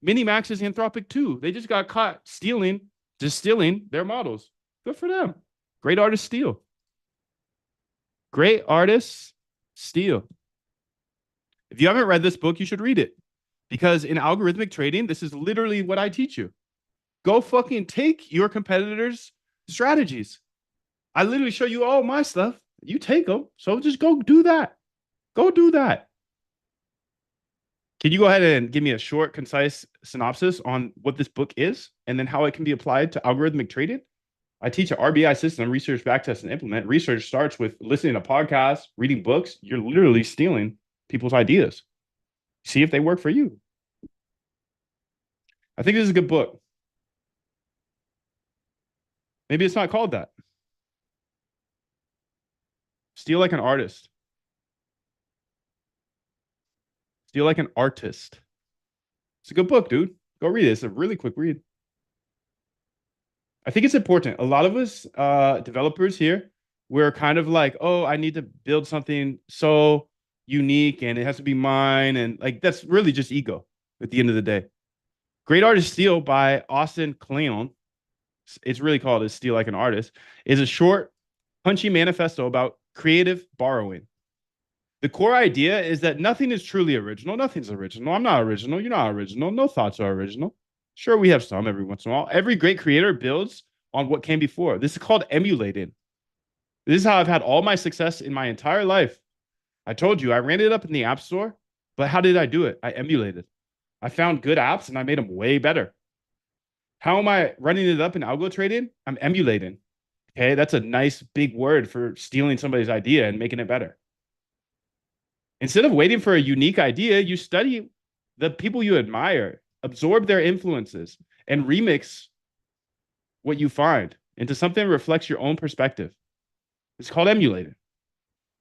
Minimax is Anthropic 2. They just got caught just stealing their models. Good for them. Great artists steal. Great artists steal. If you haven't read this book, you should read it because in algorithmic trading, this is literally what I teach you. Go fucking take your competitors' strategies. I literally show you all my stuff. You take them. So just go do that. Go do that. Can you go ahead and give me a short, concise synopsis on what this book is and then how it can be applied to algorithmic trading? I teach an RBI system, research, backtest, and implement. Research starts with listening to podcasts, reading books. You're literally stealing people's ideas. See if they work for you. I think this is a good book. Maybe it's not called that. Steal like an artist. Steal like an artist. It's a good book, dude. Go read it. It's a really quick read. I think it's important. A lot of us developers here, we're kind of like, oh, I need to build something so unique and it has to be mine. And like that's really just ego at the end of the day. Great Artist Steal by Austin Kleon. It's really called is Steal Like an Artist, is a short, punchy manifesto about creative borrowing. The core idea is that nothing is truly original. Nothing's original. I'm not original. You're not original. No thoughts are original. Sure, we have some every once in a while. Every great creator builds on what came before. This is called emulating. This is how I've had all my success in my entire life. I told you I ran it up in the App Store, but how did I do it? I emulated. I found good apps and I made them way better. How am I running it up in algo trading? I'm emulating. Okay, that's a nice big word for stealing somebody's idea and making it better. Instead of waiting for a unique idea, you study the people you admire, absorb their influences, and remix what you find into something that reflects your own perspective. It's called emulating.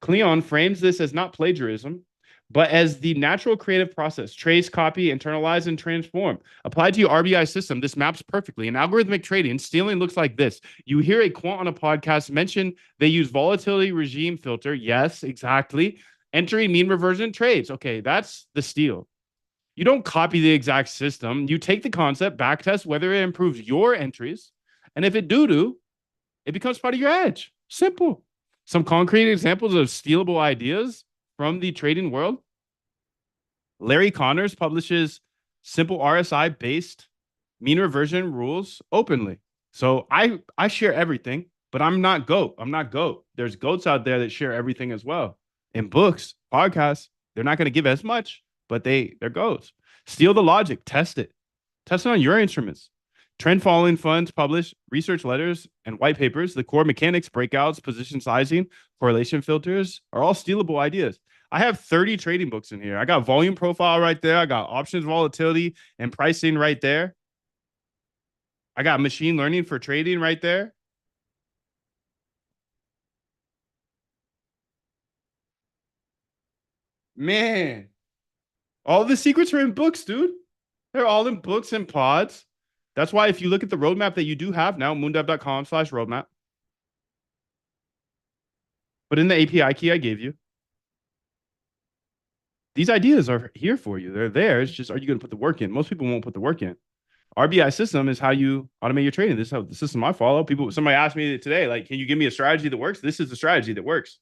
Kleon frames this as not plagiarism, but as the natural creative process. Trace, copy, internalize, and transform. Applied to your RBI system, this maps perfectly. In algorithmic trading, stealing looks like this. You hear a quant on a podcast mention they use volatility regime filter. Yes, exactly. Entering mean reversion trades. Okay, that's the steal. You don't copy the exact system. You take the concept, backtest whether it improves your entries. And if it do, it becomes part of your edge. Simple. Some concrete examples of stealable ideas from the trading world. Larry Connors publishes simple RSI based mean reversion rules openly. So I share everything, but I'm not GOAT. I'm not GOAT. There's GOATs out there that share everything as well. In books, podcasts, they're not going to give as much, but they're GOATs. Steal the logic, test it. Test it on your instruments. Trend following funds publish research letters and white papers. The core mechanics, breakouts, position sizing, correlation filters are all stealable ideas. I have 30 trading books in here. I got volume profile right there. I got options volatility and pricing right there. I got machine learning for trading right there. Man, all the secrets are in books, dude. They're all in books and pods. That's why if you look at the roadmap that you do have now, moondev.com/roadmap, but in the API key I gave you, these ideas are here for you. They're there. It's just, are you going to put the work in? Most people won't put the work in. RBI system is how you automate your trading. This is how the system I follow. Somebody asked me today, like, can you give me a strategy that works? This is the strategy that works.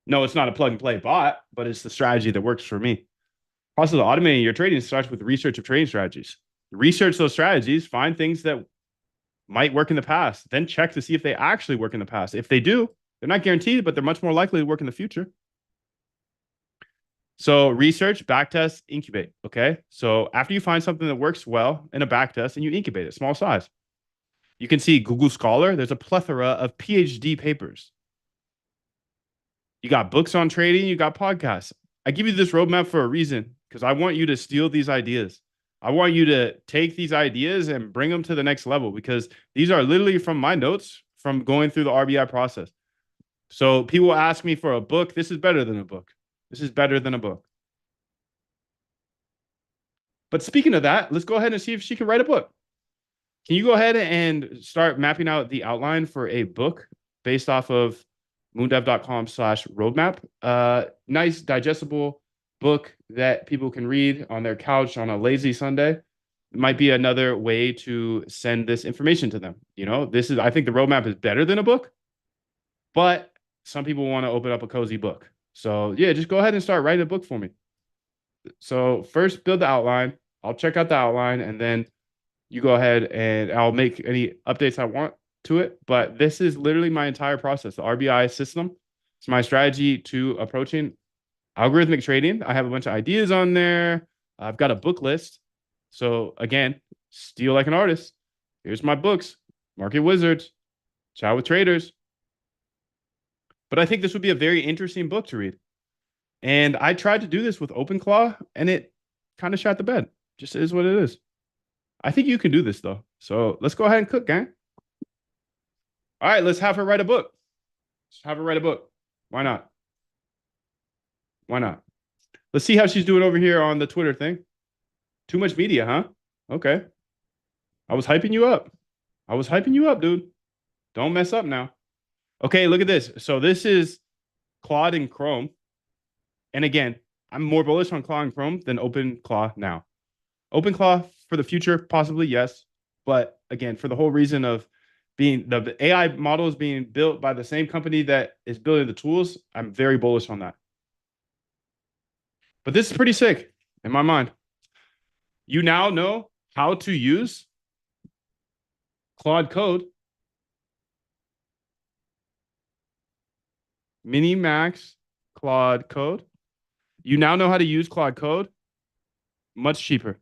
No, it's not a plug and play bot, but it's the strategy that works for me. Process of automating your trading starts with research of trading strategies. Research those strategies, find things that might work in the past, then check to see if they actually work in the past. If they do, they're not guaranteed, but they're much more likely to work in the future. So research, backtest, incubate. Okay. So after you find something that works well in a backtest and you incubate it, small size, you can see Google Scholar. There's a plethora of PhD papers. You got books on trading, you got podcasts. I give you this roadmap for a reason because I want you to steal these ideas. I want you to take these ideas and bring them to the next level because these are literally from my notes from going through the RBI process. So people ask me for a book. This is better than a book. This is better than a book. But speaking of that, let's go ahead and see if she can write a book. Can you go ahead and start mapping out the outline for a book based off of moondev.com/roadmap? Nice, digestible book that people can read on their couch on a lazy Sunday. It might be another way to send this information to them. I think the roadmap is better than a book, but some people want to open up a cozy book. So yeah, just go ahead and start writing a book for me. So first build the outline. I'll check out the outline and then you go ahead and I'll make any updates I want to it. But this is literally my entire process. The RBI system. It's my strategy to approaching algorithmic trading. I have a bunch of ideas on there. I've got a book list. So again, steal like an artist. Here's my books, Market Wizards, Chat with Traders. But I think this would be a very interesting book to read. And I tried to do this with OpenClaw and it kind of shot the bed. Just is what it is. I think you can do this though. So let's go ahead and cook, gang. All right, let's have her write a book. Let's have her write a book. Why not? Why not? Let's see how she's doing over here on the Twitter thing. Too much media, huh? Okay. I was hyping you up. I was hyping you up, dude. Don't mess up now. Okay, look at this. So this is Claude and Chrome. And again, I'm more bullish on Claude and Chrome than OpenClaw now. OpenClaw for the future, possibly, yes. But again, for the whole reason of being the AI model is being built by the same company that is building the tools, I'm very bullish on that. But this is pretty sick in my mind. You now know how to use Claude Code, Minimax Claude Code. You now know how to use Claude Code much cheaper.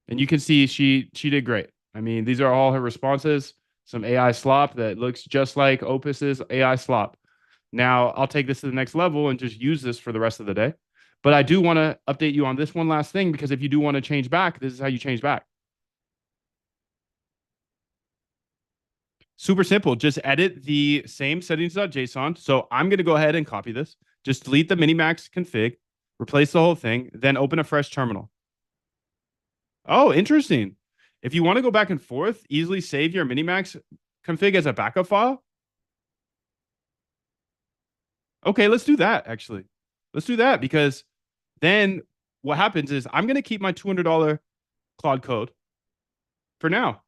And you can see she did great. I mean, these are all her responses. Some AI slop that looks just like Opus's AI slop. Now, I'll take this to the next level and just use this for the rest of the day. But I do want to update you on this one last thing, because if you do want to change back, this is how you change back. Super simple. Just edit the same settings.json. So I'm going to go ahead and copy this. Just delete the Minimax config, replace the whole thing, then open a fresh terminal. Oh, interesting. If you want to go back and forth, easily save your Minimax config as a backup file. Okay, let's do that, actually. Let's do that, because then what happens is I'm going to keep my $200 Claude Code for now.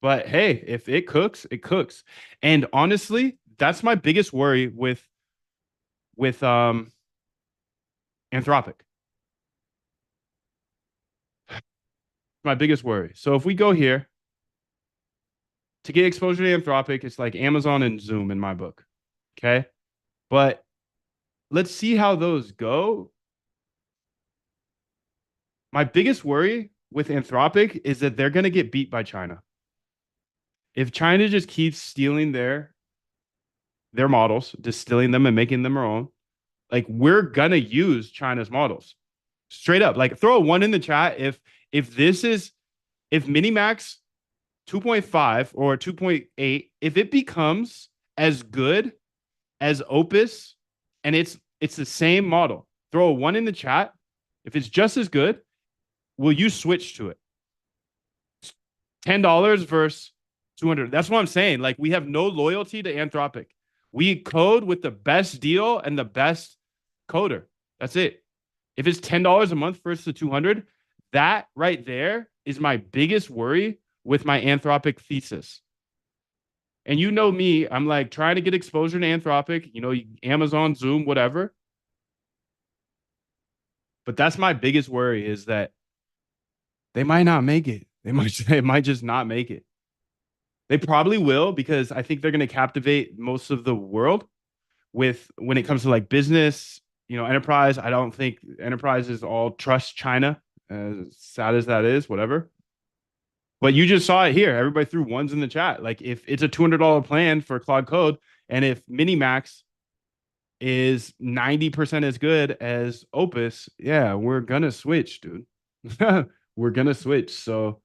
But hey, if it cooks, it cooks. And honestly, that's my biggest worry with Anthropic. My biggest worry. So if we go here to get exposure to Anthropic, it's like Amazon and Zoom in my book. Okay. But let's see how those go. My biggest worry with Anthropic is that they're going to get beat by China. If China just keeps stealing their models, distilling them and making them our own, like, we're going to use China's models. Straight up. Like, throw a 1 in the chat if Minimax 2.5 or 2.8, if it becomes as good as Opus and it's the same model, throw a 1 in the chat. If it's just as good, will you switch to it? $10 versus 200. That's what I'm saying. Like, we have no loyalty to Anthropic. We code with the best deal and the best coder. That's it. If it's $10 a month versus the 200, that right there is my biggest worry with my Anthropic thesis. And you know me, I'm like trying to get exposure to Anthropic, Amazon, Zoom, whatever. But that's my biggest worry, is that they might not make it. They might just not make it. They probably will, because I think they're going to captivate most of the world when it comes to like business, enterprise. I don't think enterprises all trust China, as sad as that is, whatever. But you just saw it here. Everybody threw 1s in the chat. Like, if it's a $200 plan for Claude Code, and if Minimax is 90% as good as Opus, yeah, we're going to switch, dude. We're going to switch. So,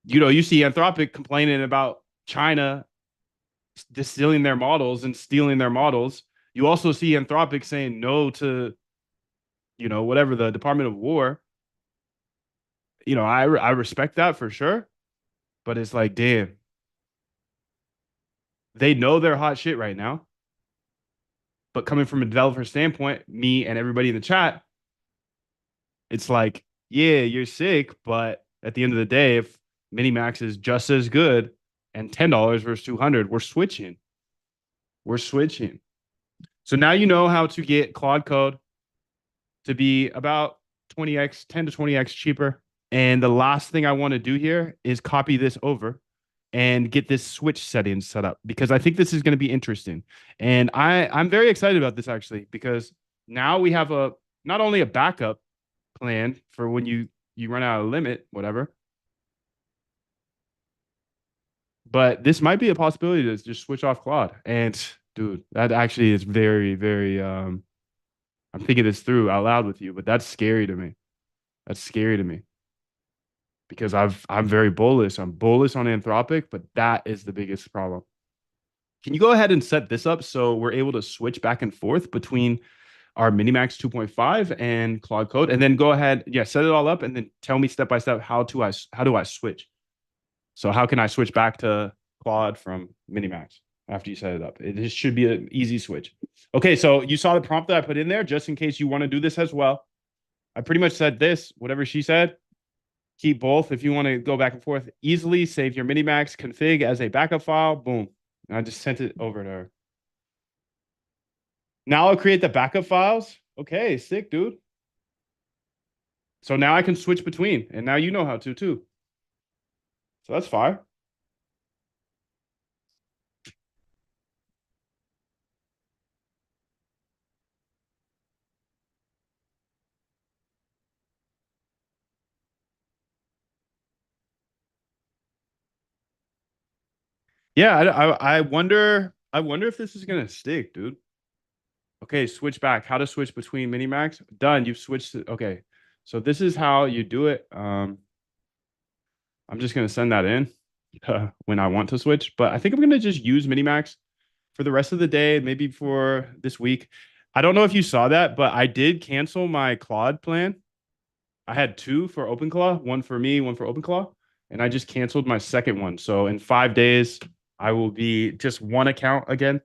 you see Anthropic complaining about China distilling their models and stealing their models. You also see Anthropic saying no to, whatever the Department of War. I respect that for sure, but it's like, damn, they know they're hot shit right now. But coming from a developer standpoint, me and everybody in the chat, it's like, yeah, you're sick, but at the end of the day, if Minimax is just as good and $10 versus 200, we're switching. We're switching. So now you know how to get Claude Code to be about 20x, 10 to 20x cheaper. And the last thing I want to do here is copy this over and get this switch settings set up because I think this is going to be interesting. And I'm very excited about this actually because now we have a not only a backup plan for when you run out of limit, whatever, but this might be a possibility to just switch off Claude. And dude, that actually is very, very I'm thinking this through out loud with you, but that's scary to me. That's scary to me because I'm very bullish. I'm bullish on Anthropic, but that is the biggest problem. Can you go ahead and set this up so we're able to switch back and forth between our Minimax 2.5 and Claude Code, and then go ahead, yeah, set it all up, and then tell me step by step how do I switch? So how can I switch back to Claude from Minimax after you set it up? It just should be an easy switch. Okay, so you saw the prompt that I put in there, just in case you want to do this as well. I pretty much said this, whatever she said. Keep both if you want to go back and forth easily. Save your Minimax config as a backup file. Boom. And I just sent it over to her. Now I'll create the backup files. Okay, sick, dude. So now I can switch between, and now you know how to too. So that's fire. Yeah, I wonder if this is gonna stick, dude. Okay, switch back. How to switch between Minimax? Done. You've switched to, okay. So this is how you do it. I'm just gonna send that in when I want to switch, but I think I'm gonna just use Minimax for the rest of the day, maybe for this week. I don't know if you saw that, but I did cancel my Claude plan. I had two for OpenClaw, one for me, one for OpenClaw, and I just canceled my second one. So in 5 days, I will be just one account again.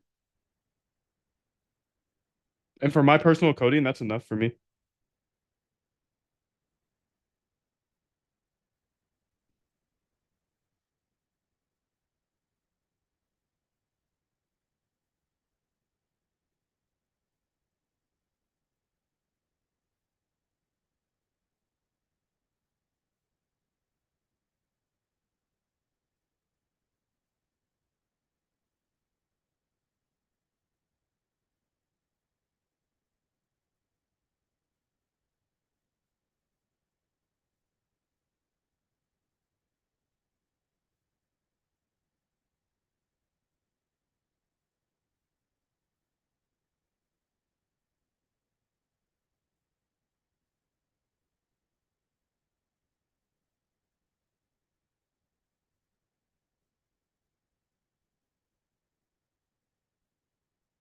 And for my personal coding, that's enough for me.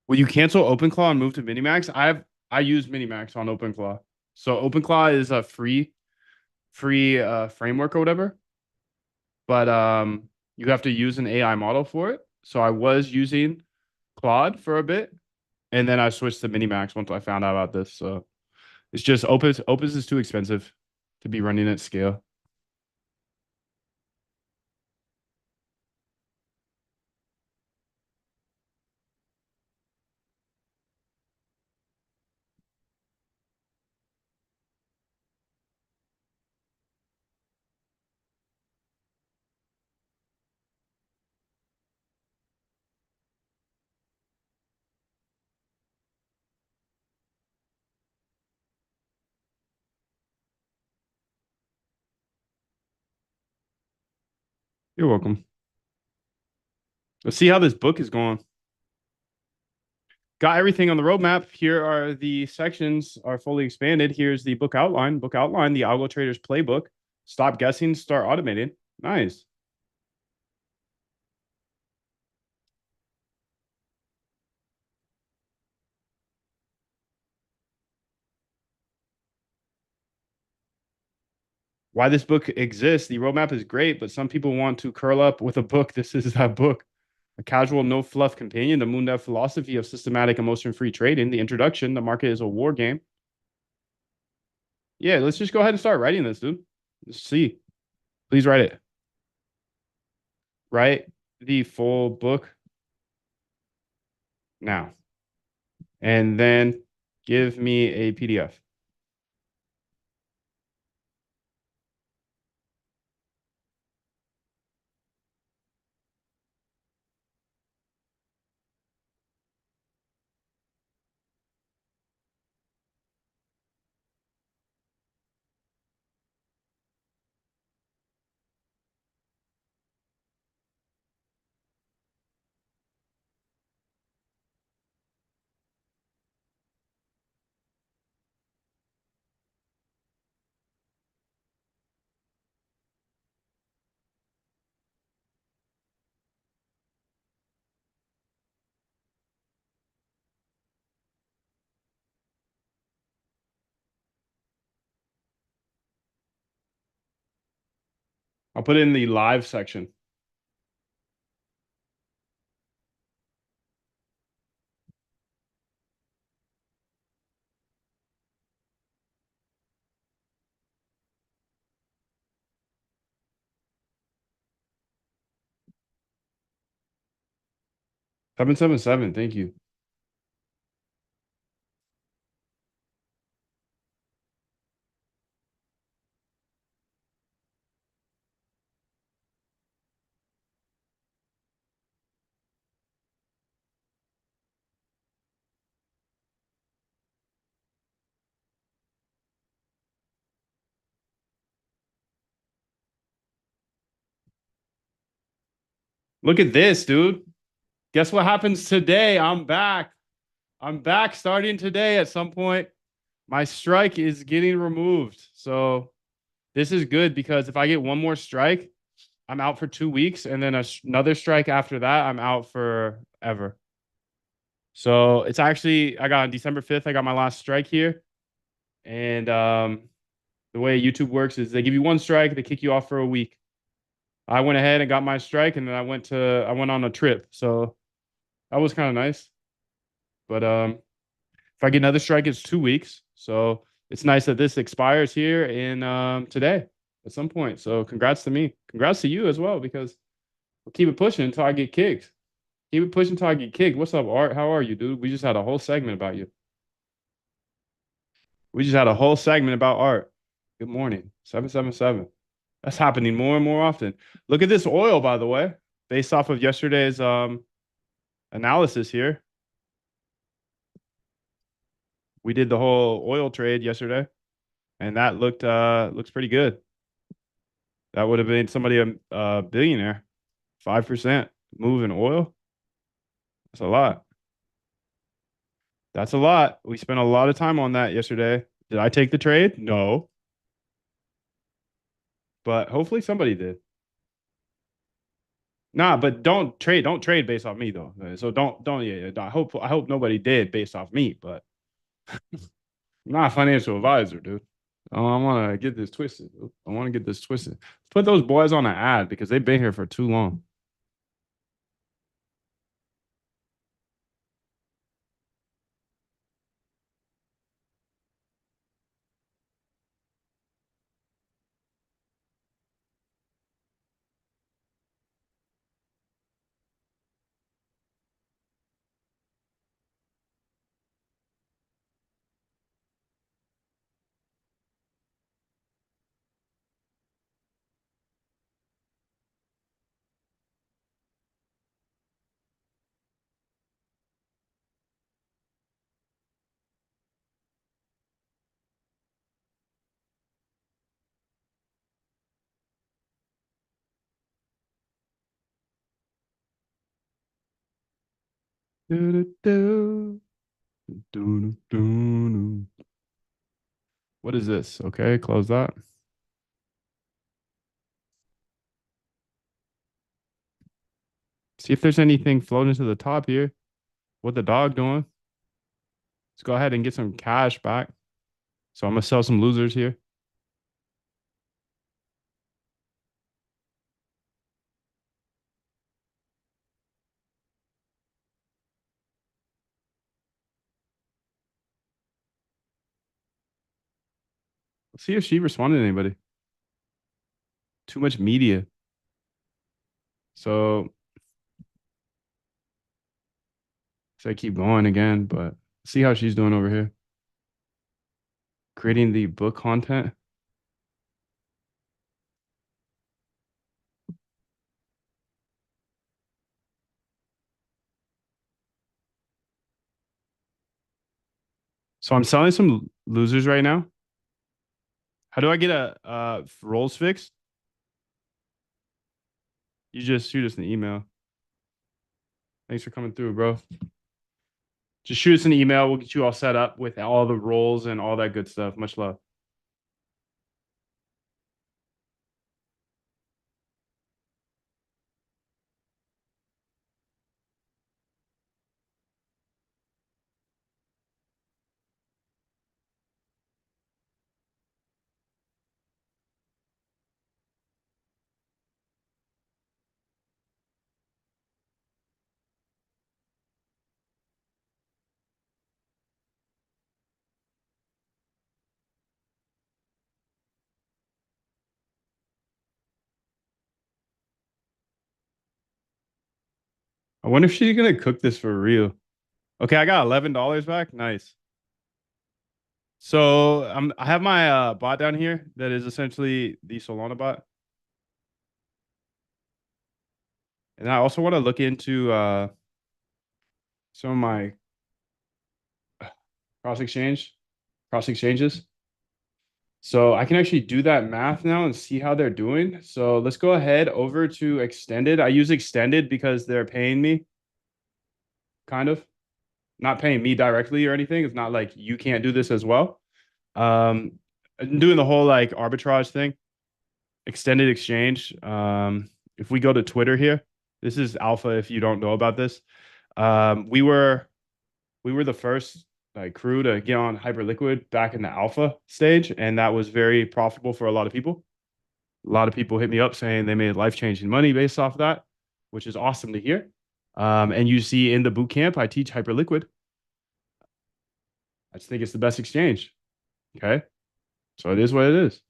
Will you cancel OpenClaw and move to Minimax? I use Minimax on OpenClaw. So OpenClaw is a free framework or whatever, but you have to use an AI model for it. So I was using Claude for a bit, and then I switched to Minimax once I found out about this. So it's just Opus is too expensive to be running at scale. You're welcome. Let's see how this book is going. Got everything on the roadmap. Here are the sections are fully expanded. Here's the book outline. Book outline, the Algo Traders playbook. Stop guessing, start automating. Nice. why this book exists. The roadmap is great, but some people want to curl up with a book. This is that book. A casual, no fluff companion, the Moondev philosophy of systematic emotion free trading. The introduction, the market is a war game. Yeah, let's just go ahead and start writing this, dude. Let's see. Please write it. Write the full book now. And then give me a PDF. I'll put it in the live section. Seven seven seven. Thank you. Look at this, dude. Guess what happens today? I'm back. I'm back starting today at some point. My strike is getting removed. So this is good because if I get one more strike, I'm out for 2 weeks. And then another strike after that, I'm out forever. So it's actually, I got on December 5th, I got my last strike here. And the way YouTube works is they give you one strike, they kick you off for a week. I went ahead and got my strike, and then I went on a trip. So that was kind of nice. But if I get another strike, it's 2 weeks. So it's nice that this expires here in today at some point. So congrats to me. Congrats to you as well, because we'll keep it pushing until I get kicked. Keep it pushing until I get kicked. What's up, Art? How are you, dude? We just had a whole segment about you. We just had a whole segment about Art. Good morning. 777. That's happening more and more often. Look at this oil, by the way, based off of yesterday's analysis here. We did the whole oil trade yesterday, and that looks pretty good. That would have made somebody a billionaire. 5% move in oil. That's a lot. That's a lot. We spent a lot of time on that yesterday. Did I take the trade? No. But hopefully somebody did. Nah, but don't trade based off me though. So don't yeah. I hope nobody did based off me, but I'm not a financial advisor, dude. Oh, I want to get this twisted. Dude. I want to get this twisted. Put those boys on an ad because they've been here for too long. What is this? Okay, close that. See if there's anything floating to the top here. What the dog doing? Let's go ahead and get some cash back. So I'm gonna sell some losers here. Let's see if she responded to anybody. Too much media. So I keep going again, but see how she's doing over here. Creating the book content. So I'm selling some losers right now. How do I get a rolls fixed? You just shoot us an email. Thanks for coming through, bro. Just shoot us an email. We'll get you all set up with all the rolls and all that good stuff. Much love. I wonder if she's gonna cook this for real. Okay, I got $11 back. Nice. So I have my bot down here that is essentially the Solana bot. And I also want to look into some of my cross exchanges. So I can actually do that math now and see how they're doing. So let's go ahead over to extended. I use extended because they're paying me, kind of. Not paying me directly or anything. It's not like you can't do this as well. I'm doing the whole like arbitrage thing, extended exchange. If we go to Twitter here, this is alpha. If you don't know about this, we were the first like crew to get on Hyperliquid back in the alpha stage, and that was very profitable for a lot of people. A lot of people hit me up saying they made life-changing money based off of that, which is awesome to hear. And you see in the boot camp, I teach Hyperliquid. I just think it's the best exchange. Okay. So it is what it is.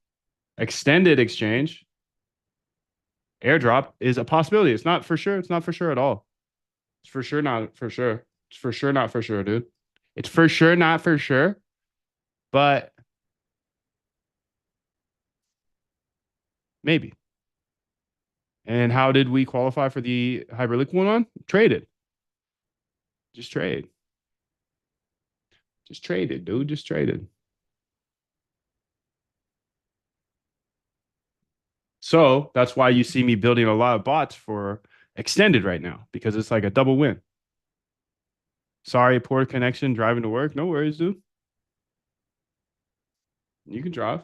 Extended exchange, airdrop is a possibility. It's not for sure. It's not for sure at all. It's for sure not for sure. It's for sure not for sure, dude. It's for sure not for sure. But maybe. And how did we qualify for the Hyperliquid one? Traded. Just trade. Just traded, dude. Just traded. So that's why you see me building a lot of bots for extended right now, because it's like a double win. Sorry, poor connection driving to work. No worries, dude. You can drive.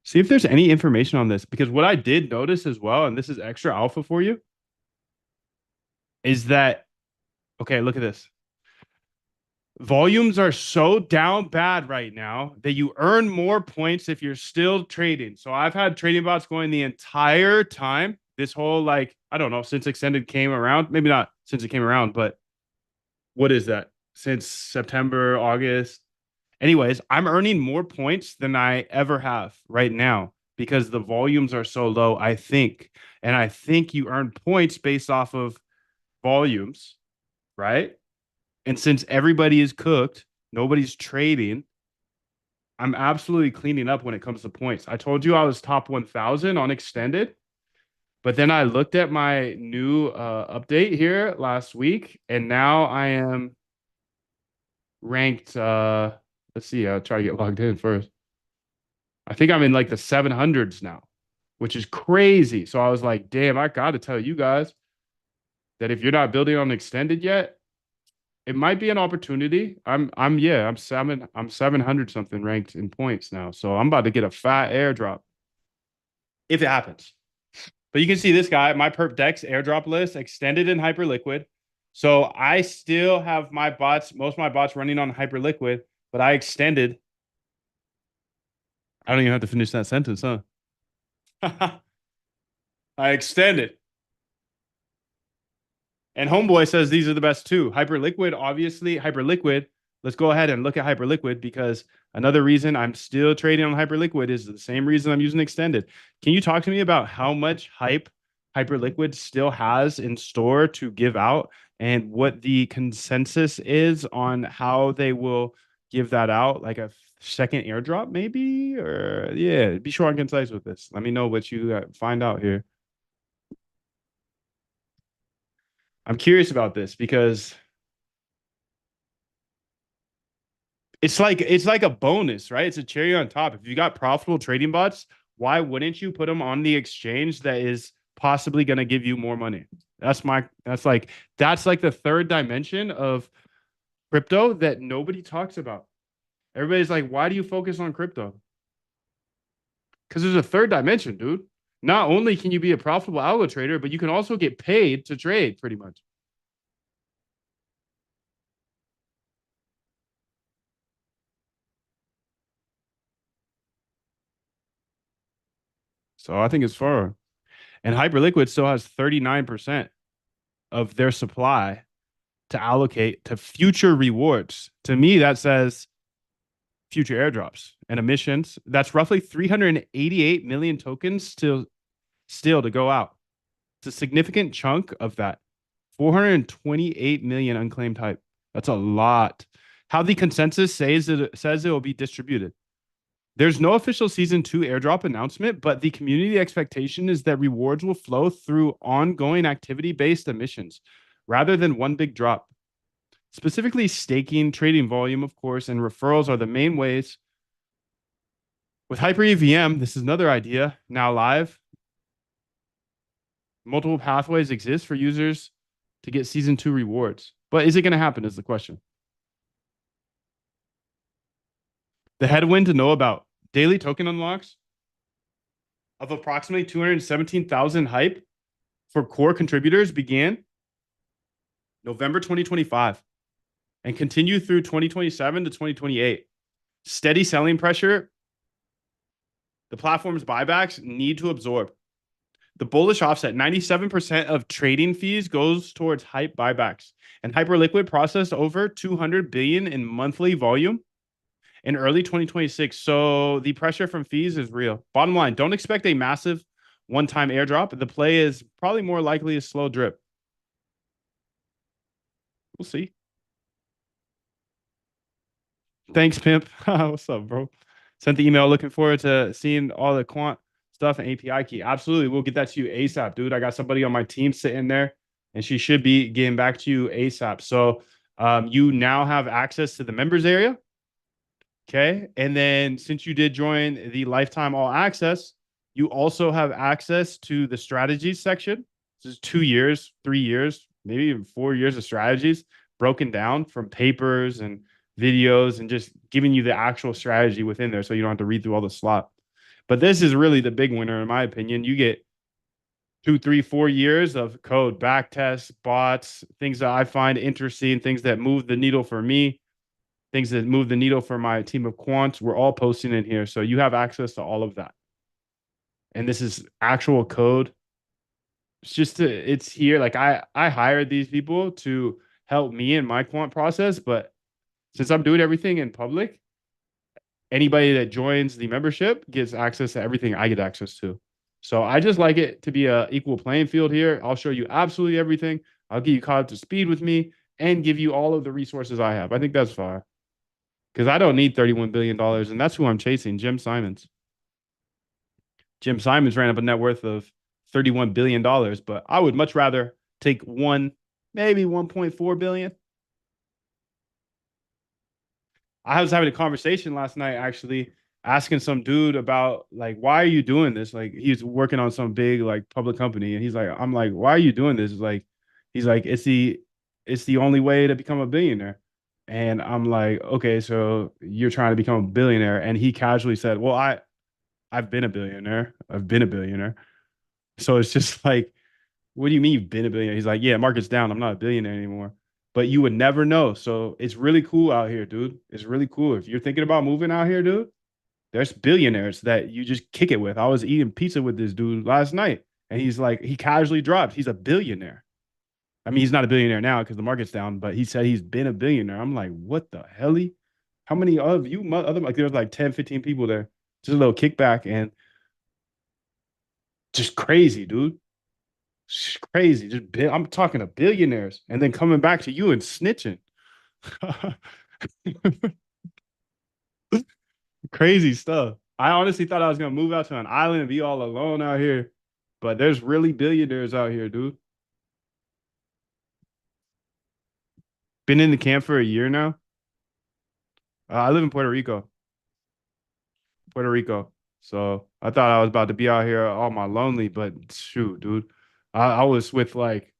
See if there's any information on this, because what I did notice as well, and this is extra alpha for you, is that, okay, look at this. Volumes are so down bad right now that you earn more points if you're still trading. So I've had trading bots going the entire time. This whole, like, I don't know, since extended came around, maybe not since it came around, but what is that? Since September, August. Anyways, I'm earning more points than I ever have right now because the volumes are so low, I think. And I think you earn points based off of volumes, right? And since everybody is cooked, nobody's trading. I'm absolutely cleaning up when it comes to points. I told you I was top 1,000 on extended, but then I looked at my new update here last week, and now I am ranked. Let's see. I'll try to get logged in first. I think I'm in like the 700s now, which is crazy. So I was like, damn, I got to tell you guys that if you're not building on extended yet, it might be an opportunity. I'm 700 something ranked in points now. So I'm about to get a fat airdrop if it happens. But you can see this guy, my perp dex airdrop list extended in Hyperliquid. So I still have my bots, most of my bots running on Hyperliquid, but I extended. I don't even have to finish that sentence, huh? I extended. And Homeboy says these are the best too. Hyperliquid, obviously, Hyperliquid let's go ahead and look at Hyperliquid because another reason I'm still trading on Hyperliquid is the same reason I'm using Extended. Can you talk to me about how much hype Hyperliquid still has in store to give out and what the consensus is on how they will give that out? Like a second airdrop, maybe? Or yeah, be short and concise with this. Let me know what you find out here. I'm curious about this because it's like a bonus, right? It's a cherry on top. If you got profitable trading bots, why wouldn't you put them on the exchange that is possibly going to give you more money? That's like the third dimension of crypto that nobody talks about. Everybody's like, why do you focus on crypto? Because there's a third dimension, dude. Not only can you be a profitable algo trader, but you can also get paid to trade pretty much. So I think it's far. And Hyperliquid still has 39% of their supply to allocate to future rewards. To me, that says future airdrops and emissions. That's roughly 388 million tokens still to go out. It's a significant chunk of that. 428 million unclaimed hype. That's a lot. How the consensus says it will be distributed. There's no official season 2 airdrop announcement, but the community expectation is that rewards will flow through ongoing activity based emissions rather than one big drop. Specifically, staking, trading volume, of course, and referrals are the main ways. With Hyper EVM, this is another idea now live. Multiple pathways exist for users to get season 2 rewards. But is it going to happen is the question. The headwind to know about daily token unlocks of approximately 217,000 hype for core contributors began November 2025 and continue through 2027 to 2028. Steady selling pressure, the platform's buybacks need to absorb. The bullish offset, 97% of trading fees goes towards hype buybacks. And Hyperliquid processed over 200 billion in monthly volume in early 2026. So the pressure from fees is real. Bottom line, don't expect a massive one-time airdrop. The play is probably more likely a slow drip. We'll see. Thanks, Pimp. What's up, bro? Sent the email. Looking forward to seeing all the quant stuff and API key. Absolutely. We'll get that to you ASAP, dude. I got somebody on my team sitting there, and she should be getting back to you ASAP. So you now have access to the members area. Okay. And then since you did join the lifetime all access, you also have access to the strategies section. This is 2 years, 3 years, maybe even 4 years of strategies broken down from papers and videos and just giving you the actual strategy within there so you don't have to read through all the slop. But this is really the big winner, in my opinion. You get 2, 3, 4 years of code, back tests, bots, things that I find interesting, things that move the needle for me, things that move the needle for my team of quants. We're all posting in here. So you have access to all of that. And this is actual code. It's here. Like I hired these people to help me in my quant process, but since I'm doing everything in public, anybody that joins the membership gets access to everything I get access to. So I just like it to be a equal playing field here. I'll show you absolutely everything. I'll get you caught up to speed with me and give you all of the resources I have. I think that's fine because I don't need $31 billion, and that's who I'm chasing, Jim Simons. Jim Simons ran up a net worth of $31 billion, but I would much rather take maybe 1.4 billion. I was having a conversation last night, actually, asking some dude about like, why are you doing this? Like, he's working on some big like public company, and he's like, I'm like, why are you doing this? He's like, it's the only way to become a billionaire. And I'm like, okay, so you're trying to become a billionaire. And he casually said, well, I've been a billionaire. I've been a billionaire. So it's just like, what do you mean you've been a billionaire? He's like, yeah, market's down. I'm not a billionaire anymore. But you would never know. So it's really cool out here, dude. It's really cool. If you're thinking about moving out here, dude, there's billionaires that you just kick it with. I was eating pizza with this dude last night, and he's like, he casually dropped. He's a billionaire. I mean, he's not a billionaire now because the market's down, but he said he's been a billionaire. I'm like, what the hell? How many of you other like there was like 10, 15 people there. Just a little kickback and just crazy, dude. Just crazy. I'm talking to billionaires and then coming back to you and snitching. Crazy stuff. I honestly thought I was gonna move out to an island and be all alone out here, but there's really billionaires out here, dude. Been in the camp for a year now. I live in Puerto Rico, Puerto Rico. So I thought I was about to be out here all my lonely, but shoot, dude, I was with like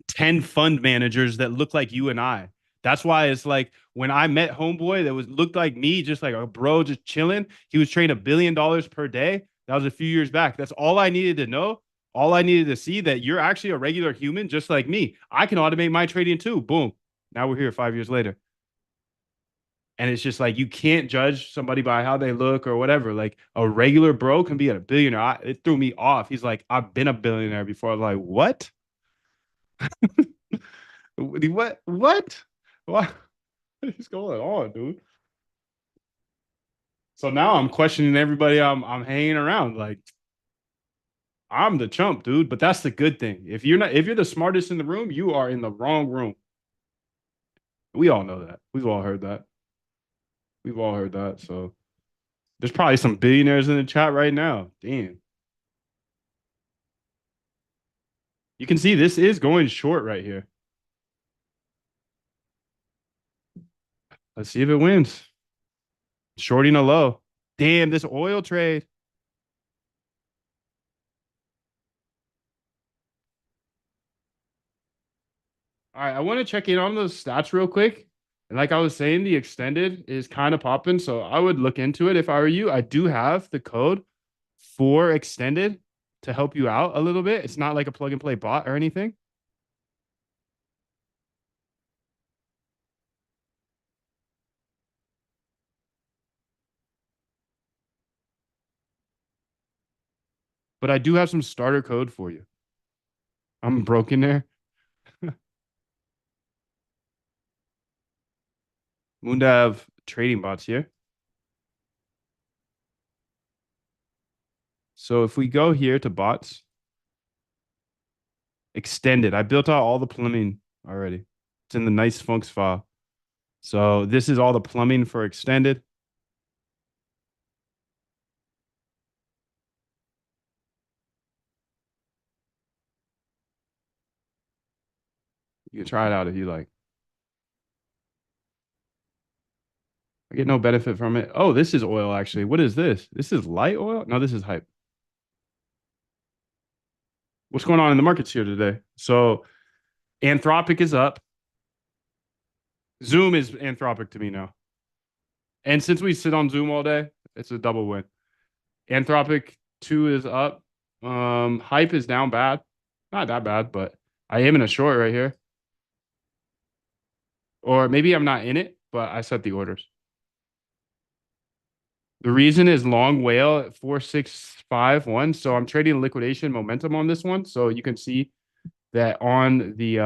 10 fund managers that look like you and I. That's why it's like when I met homeboy that was looked like me, just like a bro, just chilling. He was trading $1 billion per day. That was a few years back. That's all I needed to know. All I needed to see that you're actually a regular human, just like me. I can automate my trading too. Boom. Now we're here 5 years later. And it's just like you can't judge somebody by how they look or whatever. Like a regular bro can be a billionaire. It threw me off. He's like, I've been a billionaire before. I was like, what? What? What is going on, dude? So now I'm questioning everybody I'm hanging around. Like I'm the chump, dude. But that's the good thing. If you're the smartest in the room, you are in the wrong room. We all know that. We've all heard that. We've all heard that. So there's probably some billionaires in the chat right now. Damn. You can see this is going short right here. Let's see if it wins. Shorting a low. Damn, this oil trade. All right, I want to check in on those stats real quick. And like I was saying, the extended is kind of popping. So I would look into it if I were you. I do have the code for extended to help you out a little bit. It's not like a plug and play bot or anything. But I do have some starter code for you. I'm broken there. Moondav trading bots here. So if we go here to bots, extended, I built out all the plumbing already. It's in the nice funks file. So this is all the plumbing for extended. You can try it out if you like. I get no benefit from it. Oh, this is oil actually. What is this? This is light oil? No, this is hype. What's going on in the markets here today? So Anthropic is up. Zoom is Anthropic to me now. And since we sit on Zoom all day, it's a double win. Anthropic 2 is up. Hype is down bad. Not that bad, but I am in a short right here. Or maybe I'm not in it, but I set the orders. The reason is long whale at 4651. So I'm trading liquidation momentum on this one. So you can see that on the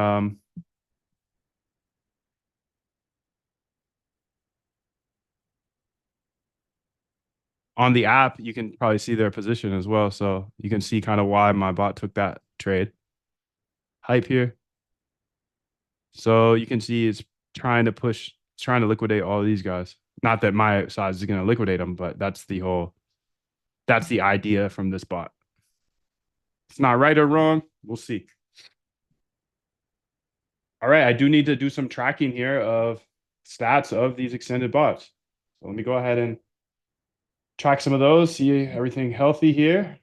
app, you can probably see their position as well. So you can see kind of why my bot took that trade. Hype here. So you can see it's trying to liquidate all of these guys. Not that my size is going to liquidate them, but that's the idea from this bot. It's not right or wrong. We'll see. All right. I do need to do some tracking here of stats of these extended bots. So let me go ahead and track some of those, see everything healthy here.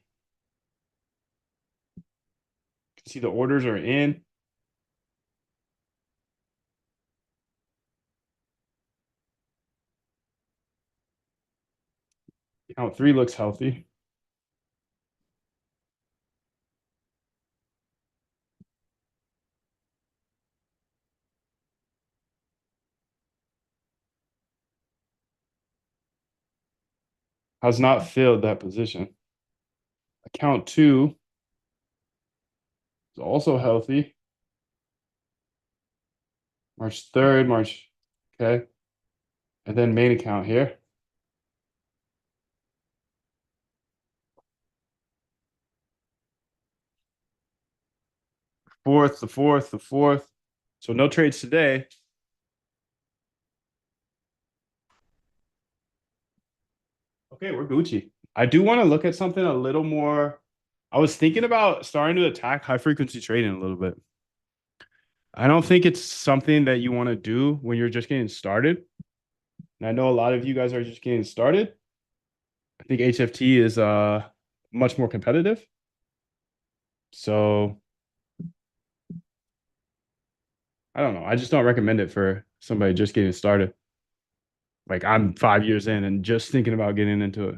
See the orders are in. Count 3 looks healthy. Has not filled that position. Account 2 is also healthy. March 3rd, March. Okay. And then main account here. Fourth, the fourth, the fourth. So no trades today. Okay, we're Gucci. I do want to look at something a little more. I was thinking about starting to attack high frequency trading a little bit. I don't think it's something that you want to do when you're just getting started. And I know a lot of you guys are just getting started. I think HFT is much more competitive. So I don't know. I just don't recommend it for somebody just getting started. Like I'm 5 years in and just thinking about getting into it.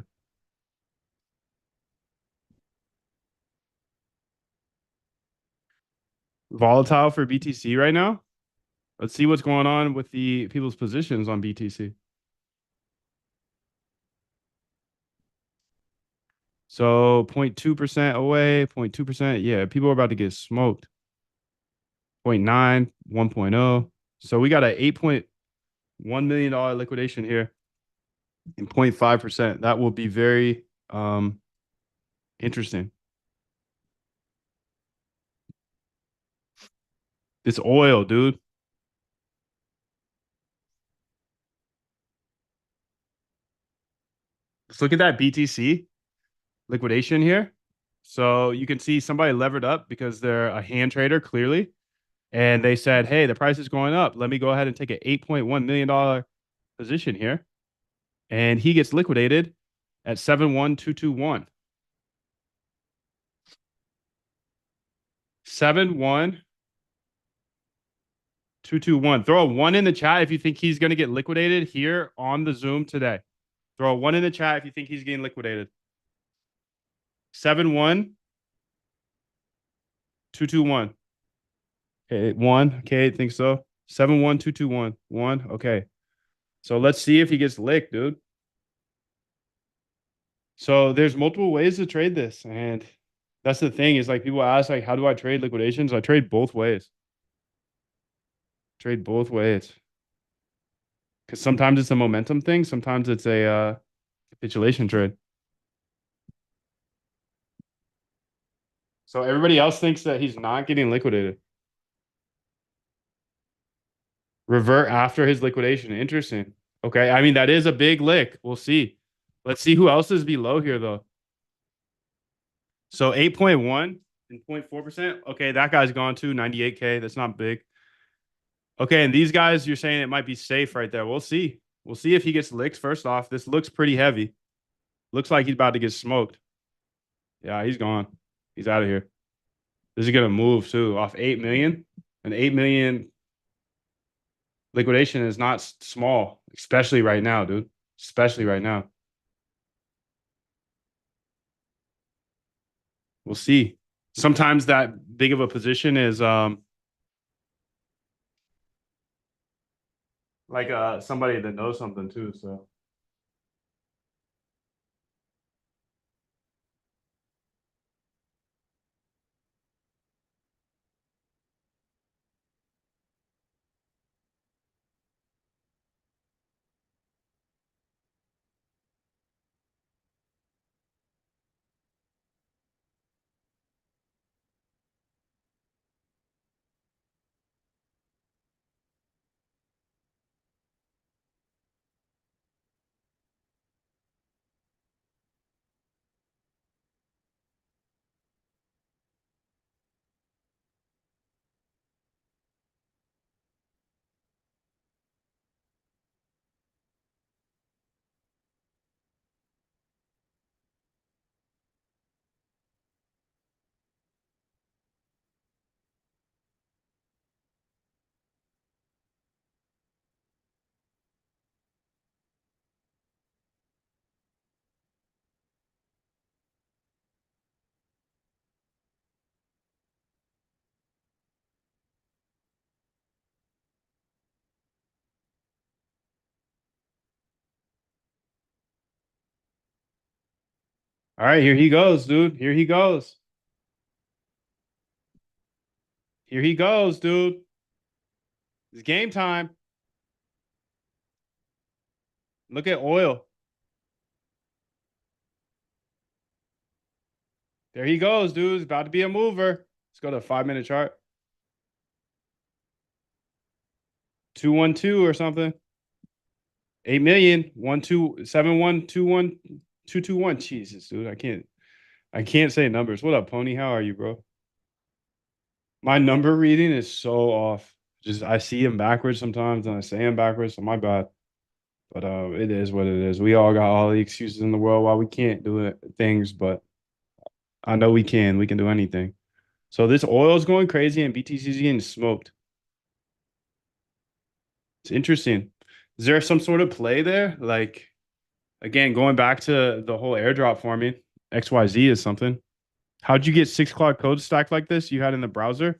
Volatile for BTC right now. Let's see what's going on with the people's positions on BTC. So 0.2% away, 0.2%. Yeah, people are about to get smoked. 0.9, 1.0. So we got a $8.1 million liquidation here in 0.5%. That will be very interesting. It's oil, dude. Let's look at that BTC liquidation here. So you can see somebody levered up because they're a hand trader, clearly. And they said, hey, the price is going up. Let me go ahead and take an $8.1 million position here. And he gets liquidated at 71221. 71221. Throw a one in the chat if you think he's going to get liquidated here on the Zoom today. Throw a one in the chat if you think he's getting liquidated. 71221. Okay, one. Okay, I think so. 71221. One. Okay. So let's see if he gets licked, dude. So there's multiple ways to trade this. And that's the thing is like people ask, like, how do I trade liquidations? I trade both ways. Trade both ways. Because sometimes it's a momentum thing, sometimes it's a capitulation trade. So everybody else thinks that he's not getting liquidated. Revert after his liquidation. Interesting. Okay. I mean, that is a big lick. We'll see. Let's see who else is below here, though. So 8.1 and 0.4%. Okay. That guy's gone too. 98K. That's not big. Okay. And these guys, you're saying it might be safe right there. We'll see. We'll see if he gets licked. First off, this looks pretty heavy. Looks like he's about to get smoked. Yeah, he's gone. He's out of here. This is going to move too off 8 million. An 8 million liquidation is not small, especially right now, dude. Especially right now. We'll see. Sometimes that big of a position is like somebody that knows something too. So all right, here he goes, dude. Here he goes. Here he goes, dude. It's game time. Look at oil. There he goes, dude. It's about to be a mover. Let's go to a 5 minute chart. 212 or something. 8 million. 127121221. Jesus, dude. I can't say numbers. What up, Pony? How are you, bro? My number reading is so off. Just I see him backwards sometimes and I say him backwards, so my bad. But it is what it is. We all got all the excuses in the world why we can't do things, but I know we can. We can do anything. So this oil is going crazy and BTC's getting smoked. It's interesting. Is there some sort of play there? Like, again, going back to the whole airdrop farming, XYZ is something. How'd you get 6 o'clock code stacked like this you had in the browser?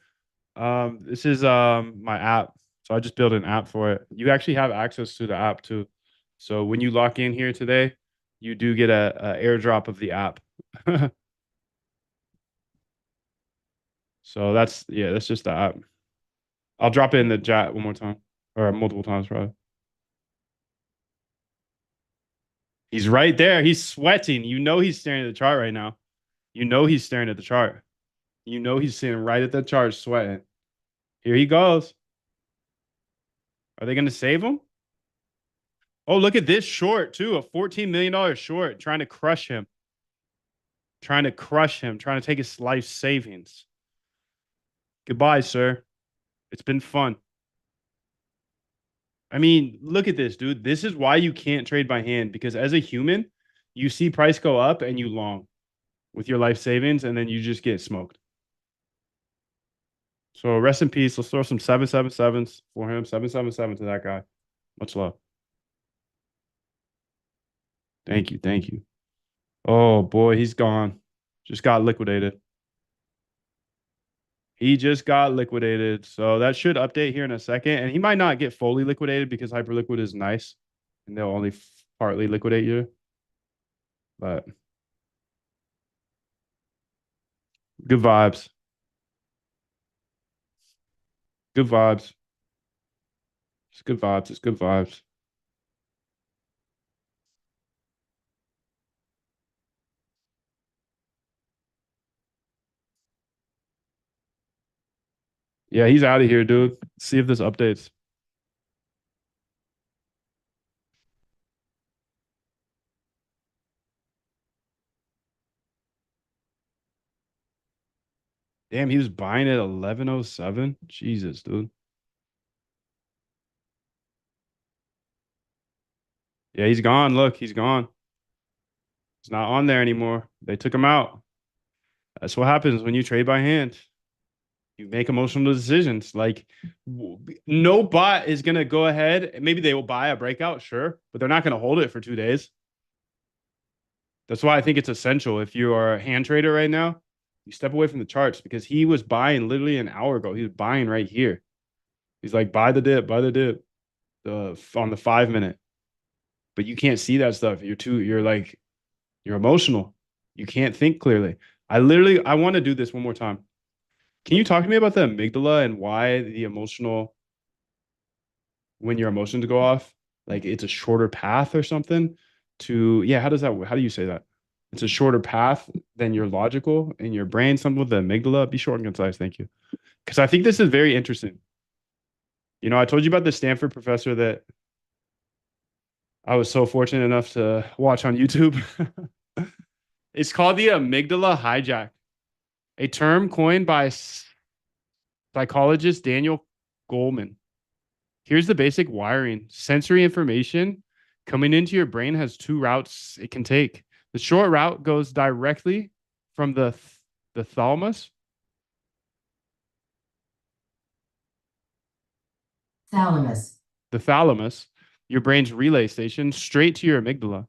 This is my app. So I just built an app for it. You actually have access to the app too. So when you lock in here today, you do get a airdrop of the app. So that's just the app. I'll drop it in the chat one more time or multiple times, probably. He's right there. He's sweating. You know he's staring at the chart right now. You know he's staring at the chart. You know he's sitting right at the chart sweating. Here he goes. Are they going to save him? Oh, look at this short too. A $14 million short trying to crush him. Trying to crush him. Trying to take his life savings. Goodbye, sir. It's been fun. I mean, look at this, dude. This is why you can't trade by hand because as a human, you see price go up and you long with your life savings and then you just get smoked. So rest in peace. Let's throw some 777s for him. 777 to that guy. Much love. Thank you. Thank you. Oh boy, he's gone. Just got liquidated. He just got liquidated. So that should update here in a second. And he might not get fully liquidated because Hyperliquid is nice and they'll only partly liquidate you. But good vibes. Good vibes. It's good vibes. It's good vibes. Yeah, he's out of here, dude. See if this updates. Damn, he was buying at 1107. Jesus, dude. Yeah, he's gone. Look, he's gone. He's not on there anymore. They took him out. That's what happens when you trade by hand. You make emotional decisions. Like no bot is gonna go ahead. Maybe they will buy a breakout, sure, but they're not gonna hold it for 2 days. That's why I think it's essential. If you are a hand trader right now, you step away from the charts because he was buying literally an hour ago. He was buying right here. He's like, buy the dip, buy the dip, on the 5 minute. But you can't see that stuff. You're emotional. You can't think clearly. I want to do this one more time. Can you talk to me about the amygdala and why when your emotions go off, like it's a shorter path or something yeah, how do you say that? It's a shorter path than your logical in your brain, something with the amygdala. Be short and concise. Thank you. Because I think this is very interesting. I told you about the Stanford professor that I was so fortunate enough to watch on YouTube. It's called the amygdala hijack, a term coined by psychologist Daniel Goleman. Here's the basic wiring. Sensory information coming into your brain has two routes it can take. The short route goes directly from the thalamus. Thalamus. The thalamus, your brain's relay station, straight to your amygdala.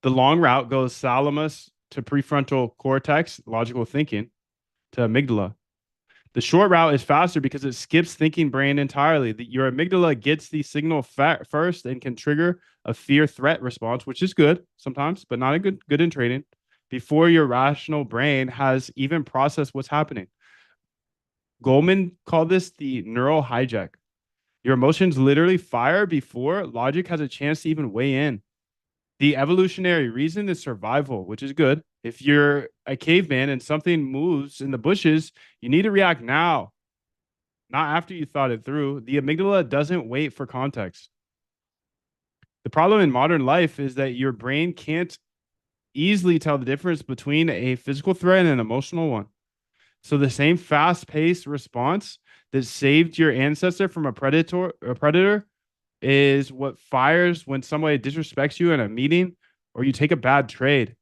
The long route goes thalamus to prefrontal cortex, logical thinking, to amygdala. The short route is faster because it skips thinking brain entirely. Your amygdala gets the signal first and can trigger a fear threat response, which is good sometimes, but not a good in trading, before your rational brain has even processed what's happening. Goldman called this the neural hijack. Your emotions literally fire before logic has a chance to even weigh in. The evolutionary reason is survival, which is good. If you're a caveman and something moves in the bushes, you need to react now, not after you thought it through. The amygdala doesn't wait for context. The problem in modern life is that your brain can't easily tell the difference between a physical threat and an emotional one. So the same fast-paced response that saved your ancestor from a predator is what fires when somebody disrespects you in a meeting or you take a bad trade.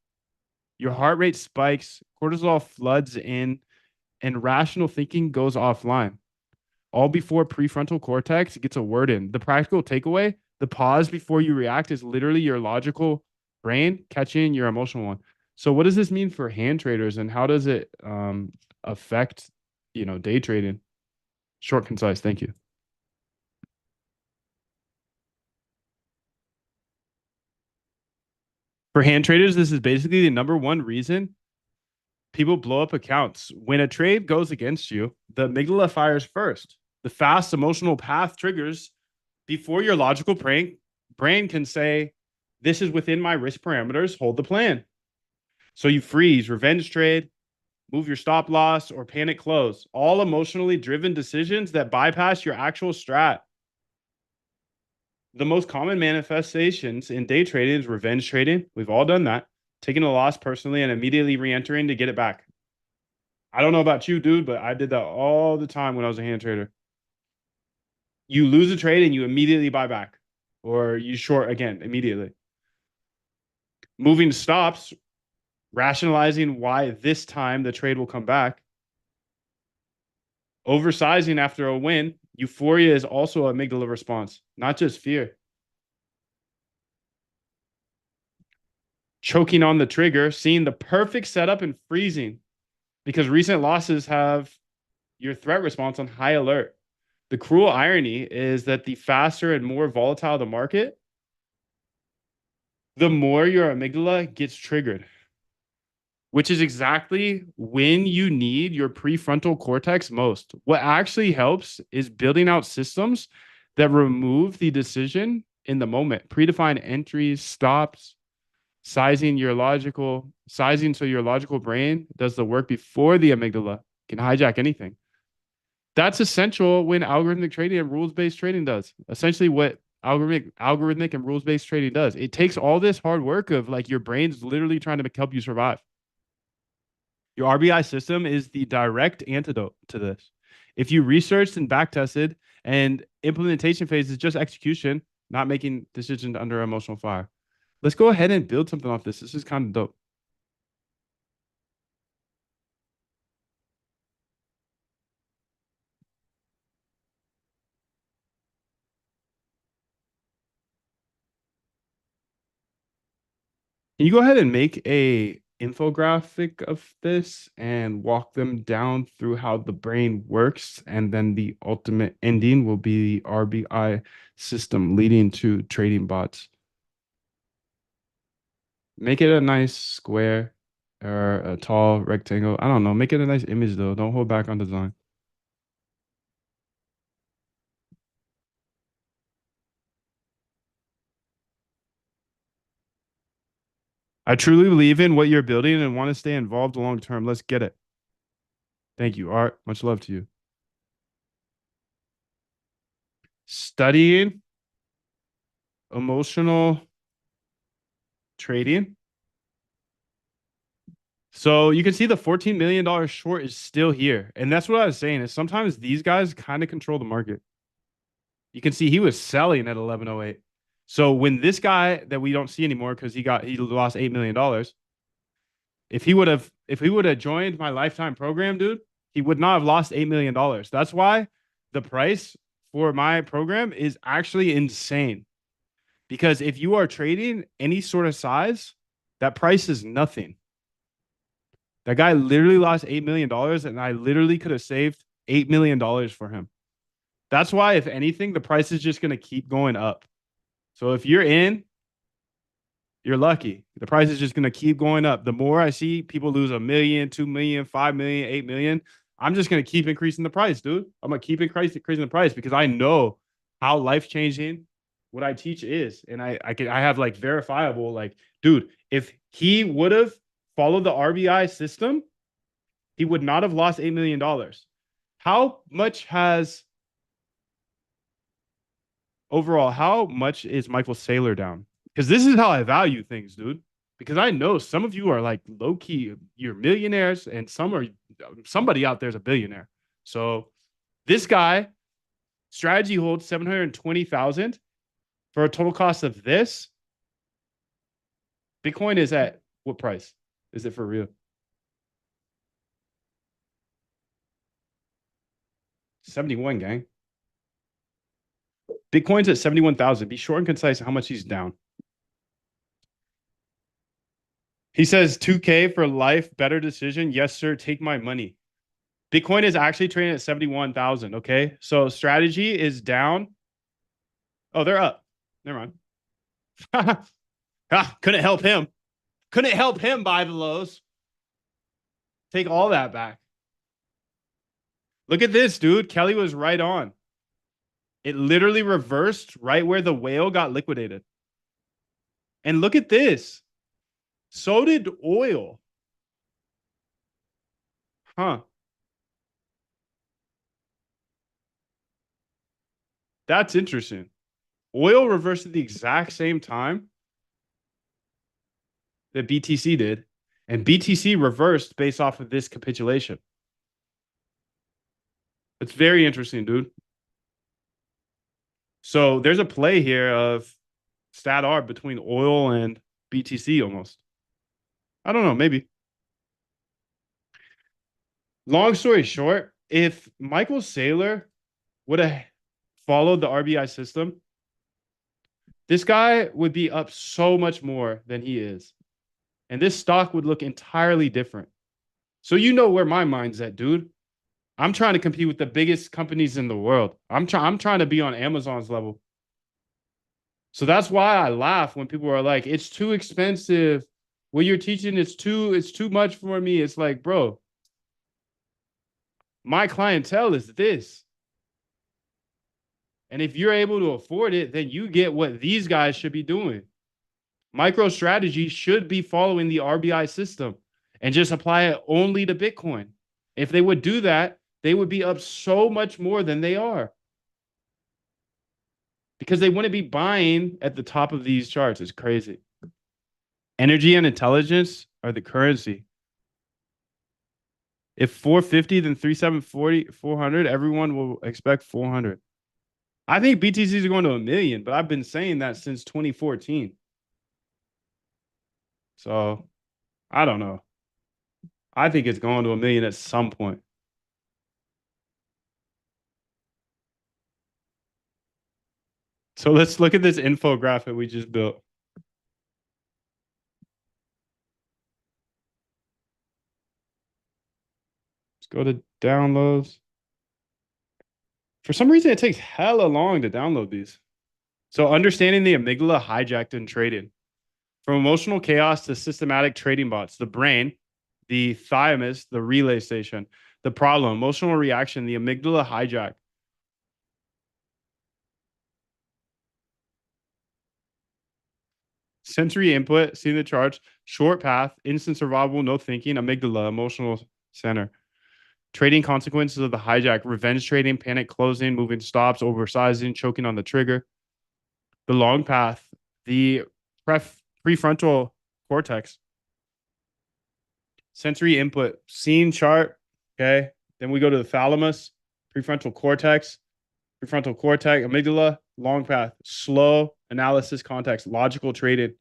Your heart rate spikes, cortisol floods in, and rational thinking goes offline. All before prefrontal cortex gets a word in. The practical takeaway, the pause before you react is literally your logical brain catching your emotional one. So what does this mean for hand traders and how does it affect, day trading? Short, concise. Thank you. For hand traders, this is basically the number one reason people blow up accounts. When a trade goes against you, the amygdala fires first. The fast emotional path triggers before your logical brain can say, this is within my risk parameters, hold the plan. So you freeze, revenge trade, move your stop loss, or panic close. All emotionally driven decisions that bypass your actual strat. The most common manifestations in day trading is revenge trading. We've all done that. Taking a loss personally and immediately re-entering to get it back. I don't know about you, dude, but I did that all the time when I was a hand trader. You lose a trade and you immediately buy back, or you short again immediately. Moving stops, rationalizing why this time the trade will come back. Oversizing after a win. Euphoria is also an amygdala response, not just fear. Choking on the trigger, seeing the perfect setup and freezing because recent losses have your threat response on high alert. The cruel irony is that the faster and more volatile the market, the more your amygdala gets triggered, which is exactly when you need your prefrontal cortex most. What actually helps is building out systems that remove the decision in the moment, predefine entries, stops, sizing so your logical brain does the work before the amygdala can hijack anything. That's essential when algorithmic trading and rules-based trading does. Essentially what algorithmic and rules-based trading does. It takes all this hard work of like your brain's literally trying to help you survive. Your RBI system is the direct antidote to this. If you researched and backtested and implementation phase is just execution, not making decisions under emotional fire. Let's go ahead and build something off this. This is kind of dope. Can you go ahead and make a infographic of this and walk them down through how the brain works, and then the ultimate ending will be the RBI system leading to trading bots. Make it a nice square or a tall rectangle. I don't know. Make it a nice image though. Don't hold back on design. I truly believe in what you're building and want to stay involved long term. Let's get it. Thank you, Art. Much love to you. Studying emotional trading. So you can see the $14 million short is still here. And that's what I was saying is sometimes these guys kind of control the market. You can see he was selling at 1108. So when this guy that we don't see anymore because he lost $8 million, if he would have joined my lifetime program, dude, he would not have lost $8 million. That's why the price for my program is actually insane. Because if you are trading any sort of size, that price is nothing. That guy literally lost $8 million, and I literally could have saved $8 million for him. That's why, if anything, the price is just going to keep going up. So if you're in, you're lucky. The price is just going to keep going up. The more I see people lose $1 million, $2 million, $5 million, $8 million, I'm just gonna keep increasing the price, dude. I'm gonna keep increasing the price because I know how life changing what I teach is, and I have like verifiable like, dude. If he would have followed the RBI system, he would not have lost $8 million. How much has overall? How much is Michael Saylor down? Because this is how I value things, dude. Because I know some of you are like low key, you're millionaires, and somebody out there is a billionaire. So this guy strategy holds 720,000 for a total cost of this. Bitcoin is at what price? Is it for real? 71, gang. Bitcoin's at 71,000. Be short and concise how much he's down. He says 2K for life, better decision. Yes, sir. Take my money. Bitcoin is actually trading at 71,000. Okay. So strategy is down. Oh, they're up. Never mind. Couldn't help him. Couldn't help him buy the lows. Take all that back. Look at this, dude. Kelly was right on. It literally reversed right where the whale got liquidated. And look at this. So did oil. Huh. That's interesting. Oil reversed at the exact same time that BTC did. And BTC reversed based off of this capitulation. It's very interesting, dude. So there's a play here of stat arb between oil and BTC almost. I don't know, maybe. Long story short, if Michael Saylor would have followed the RBI system, this guy would be up so much more than he is. And this stock would look entirely different. So you know where my mind's at, dude. I'm trying to compete with the biggest companies in the world. I'm trying to be on Amazon's level. So that's why I laugh when people are like, it's too expensive. What you're teaching is too much for me. It's like, bro, my clientele is this. And if you're able to afford it, then you get what these guys should be doing. MicroStrategy should be following the RBI system and just apply it only to Bitcoin. If they would do that, they would be up so much more than they are. Because they wouldn't be buying at the top of these charts. It's crazy. Energy and intelligence are the currency. If 450, then 3740, 400, everyone will expect 400. I think BTCs are going to a million, but I've been saying that since 2014. So I don't know. I think it's going to a million at some point. So let's look at this infographic we just built. Let's go to downloads. For some reason, it takes hella long to download these. So understanding the amygdala hijacked in trading. From emotional chaos to systematic trading bots, the brain, the thymus, the relay station, the problem, emotional reaction, the amygdala hijack. Sensory input, seeing the charts, short path, instant survival, no thinking, amygdala, emotional center. Trading consequences of the hijack, revenge trading, panic closing, moving stops, oversizing, choking on the trigger. The long path, the prefrontal cortex. Sensory input, scene chart. Okay. Then we go to the thalamus, prefrontal cortex, amygdala, long path, slow analysis context, logical trading.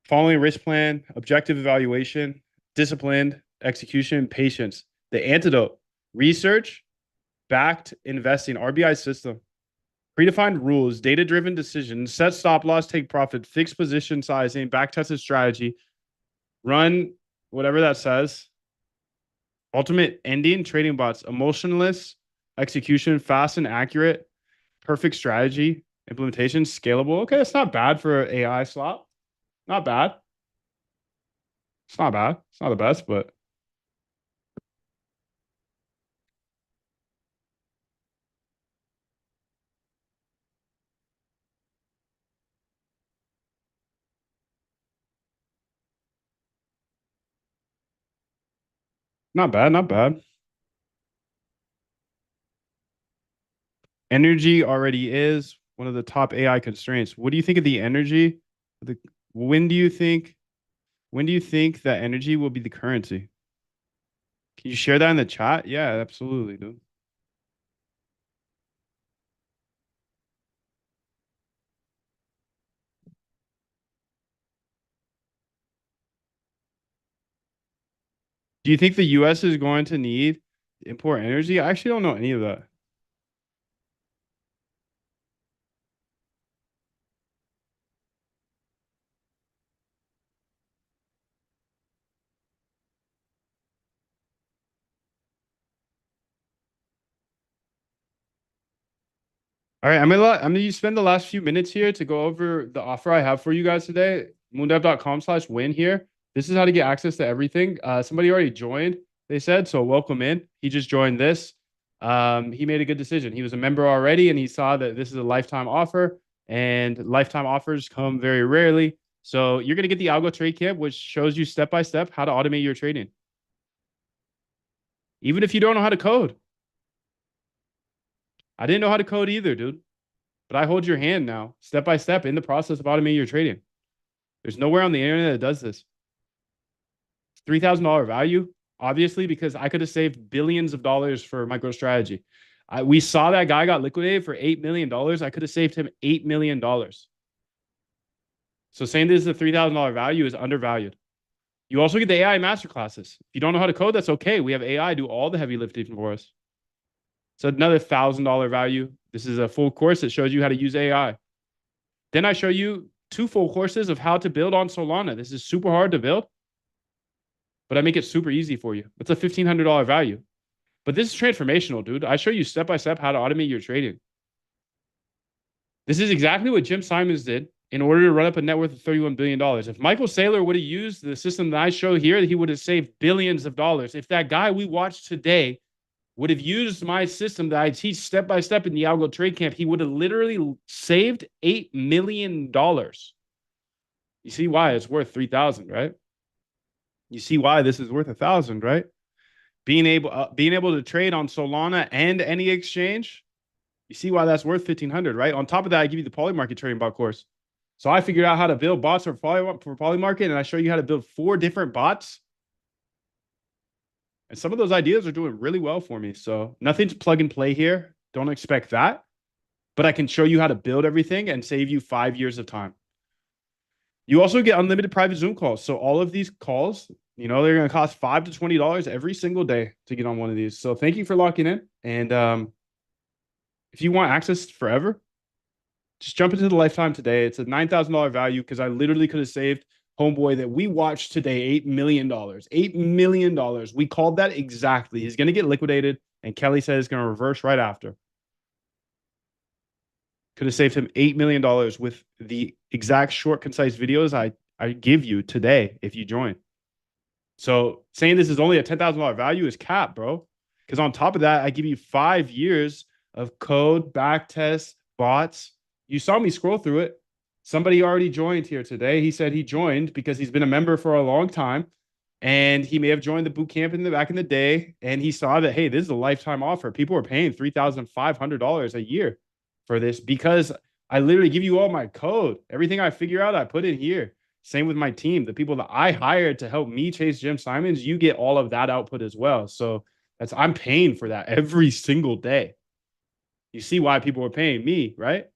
Following risk plan, objective evaluation, disciplined execution, patience. The antidote, research, backed investing, RBI system. Predefined rules, data-driven decisions, set stop loss, take profit, fixed position sizing, back-tested strategy, run whatever that says. Ultimate ending, trading bots, emotionless execution, fast and accurate, perfect strategy, implementation, scalable. Okay, that's not bad for an AI slot. Not bad. It's not bad. It's not the best, but Not bad, not bad. Energy already is one of the top AI constraints. What do you think of the energy? The, when do you think when do you think that energy will be the currency? Can you share that in the chat? Yeah, absolutely, dude. Do you think the US is going to need to import energy? I actually don't know any of that. All right, I'm gonna spend the last few minutes here to go over the offer I have for you guys today. Moondev.com/win here. This is how to get access to everything. Somebody already joined, they said, so welcome in. He just joined this. He made a good decision. He was a member already, and he saw that this is a lifetime offer, and lifetime offers come very rarely. So you're gonna get the Algo Trade Camp, which shows you step by step how to automate your trading, even if you don't know how to code. I didn't know how to code either, dude. But I hold your hand now, step by step, in the process of automating your trading. There's nowhere on the internet that does this. $3,000 value, obviously, because I could have saved billions of dollars for MicroStrategy. We saw that guy got liquidated for $8 million. I could have saved him $8 million. So saying this is a $3,000 value is undervalued. You also get the AI masterclasses. If you don't know how to code, that's okay. We have AI do all the heavy lifting for us. So another $1,000 value. This is a full course that shows you how to use AI. Then I show you 2 full courses of how to build on Solana. This is super hard to build, but I make it super easy for you. It's a $1,500 value. But this is transformational, dude. I show you step by step how to automate your trading. This is exactly what Jim Simons did in order to run up a net worth of $31 billion. If Michael Saylor would have used the system that I show here, he would have saved billions of dollars. If that guy we watched today would have used my system that I teach step by step in the Algo Trade Camp, he would have literally saved $8 million. You see why it's worth 3,000, right? You see why this is worth 1,000, right? Being able to trade on Solana and any exchange, you see why that's worth 1,500, right? On top of that, I give you the Polymarket trading bot course. So I figured out how to build bots for Polymarket, and I show you how to build 4 different bots. And some of those ideas are doing really well for me. So nothing's plug and play here. Don't expect that. But I can show you how to build everything and save you 5 years of time. You also get unlimited private Zoom calls. So all of these calls, they're going to cost $5 to $20 every single day to get on one of these. So thank you for locking in. And if you want access forever, just jump into the lifetime today. It's a $9,000 value because I literally could have saved homeboy that we watched today $8 million. $8 million. We called that exactly. He's going to get liquidated, and Kelly said it's going to reverse right after. Could have saved him $8 million with the exact short, concise videos I give you today if you join. So saying this is only a $10,000 value is cap, bro. Because on top of that, I give you 5 years of code, back tests, bots. You saw me scroll through it. Somebody already joined here today. He said he joined because he's been a member for a long time. And he may have joined the boot camp back in the day. And he saw that, hey, this is a lifetime offer. People are paying $3,500 a year for this because I literally give you all my code. Everything I figure out, I put in here. Same with my team. The people that I hired to help me chase Jim Simons, you get all of that output as well. So I'm paying for that every single day. You see why people are paying me, right?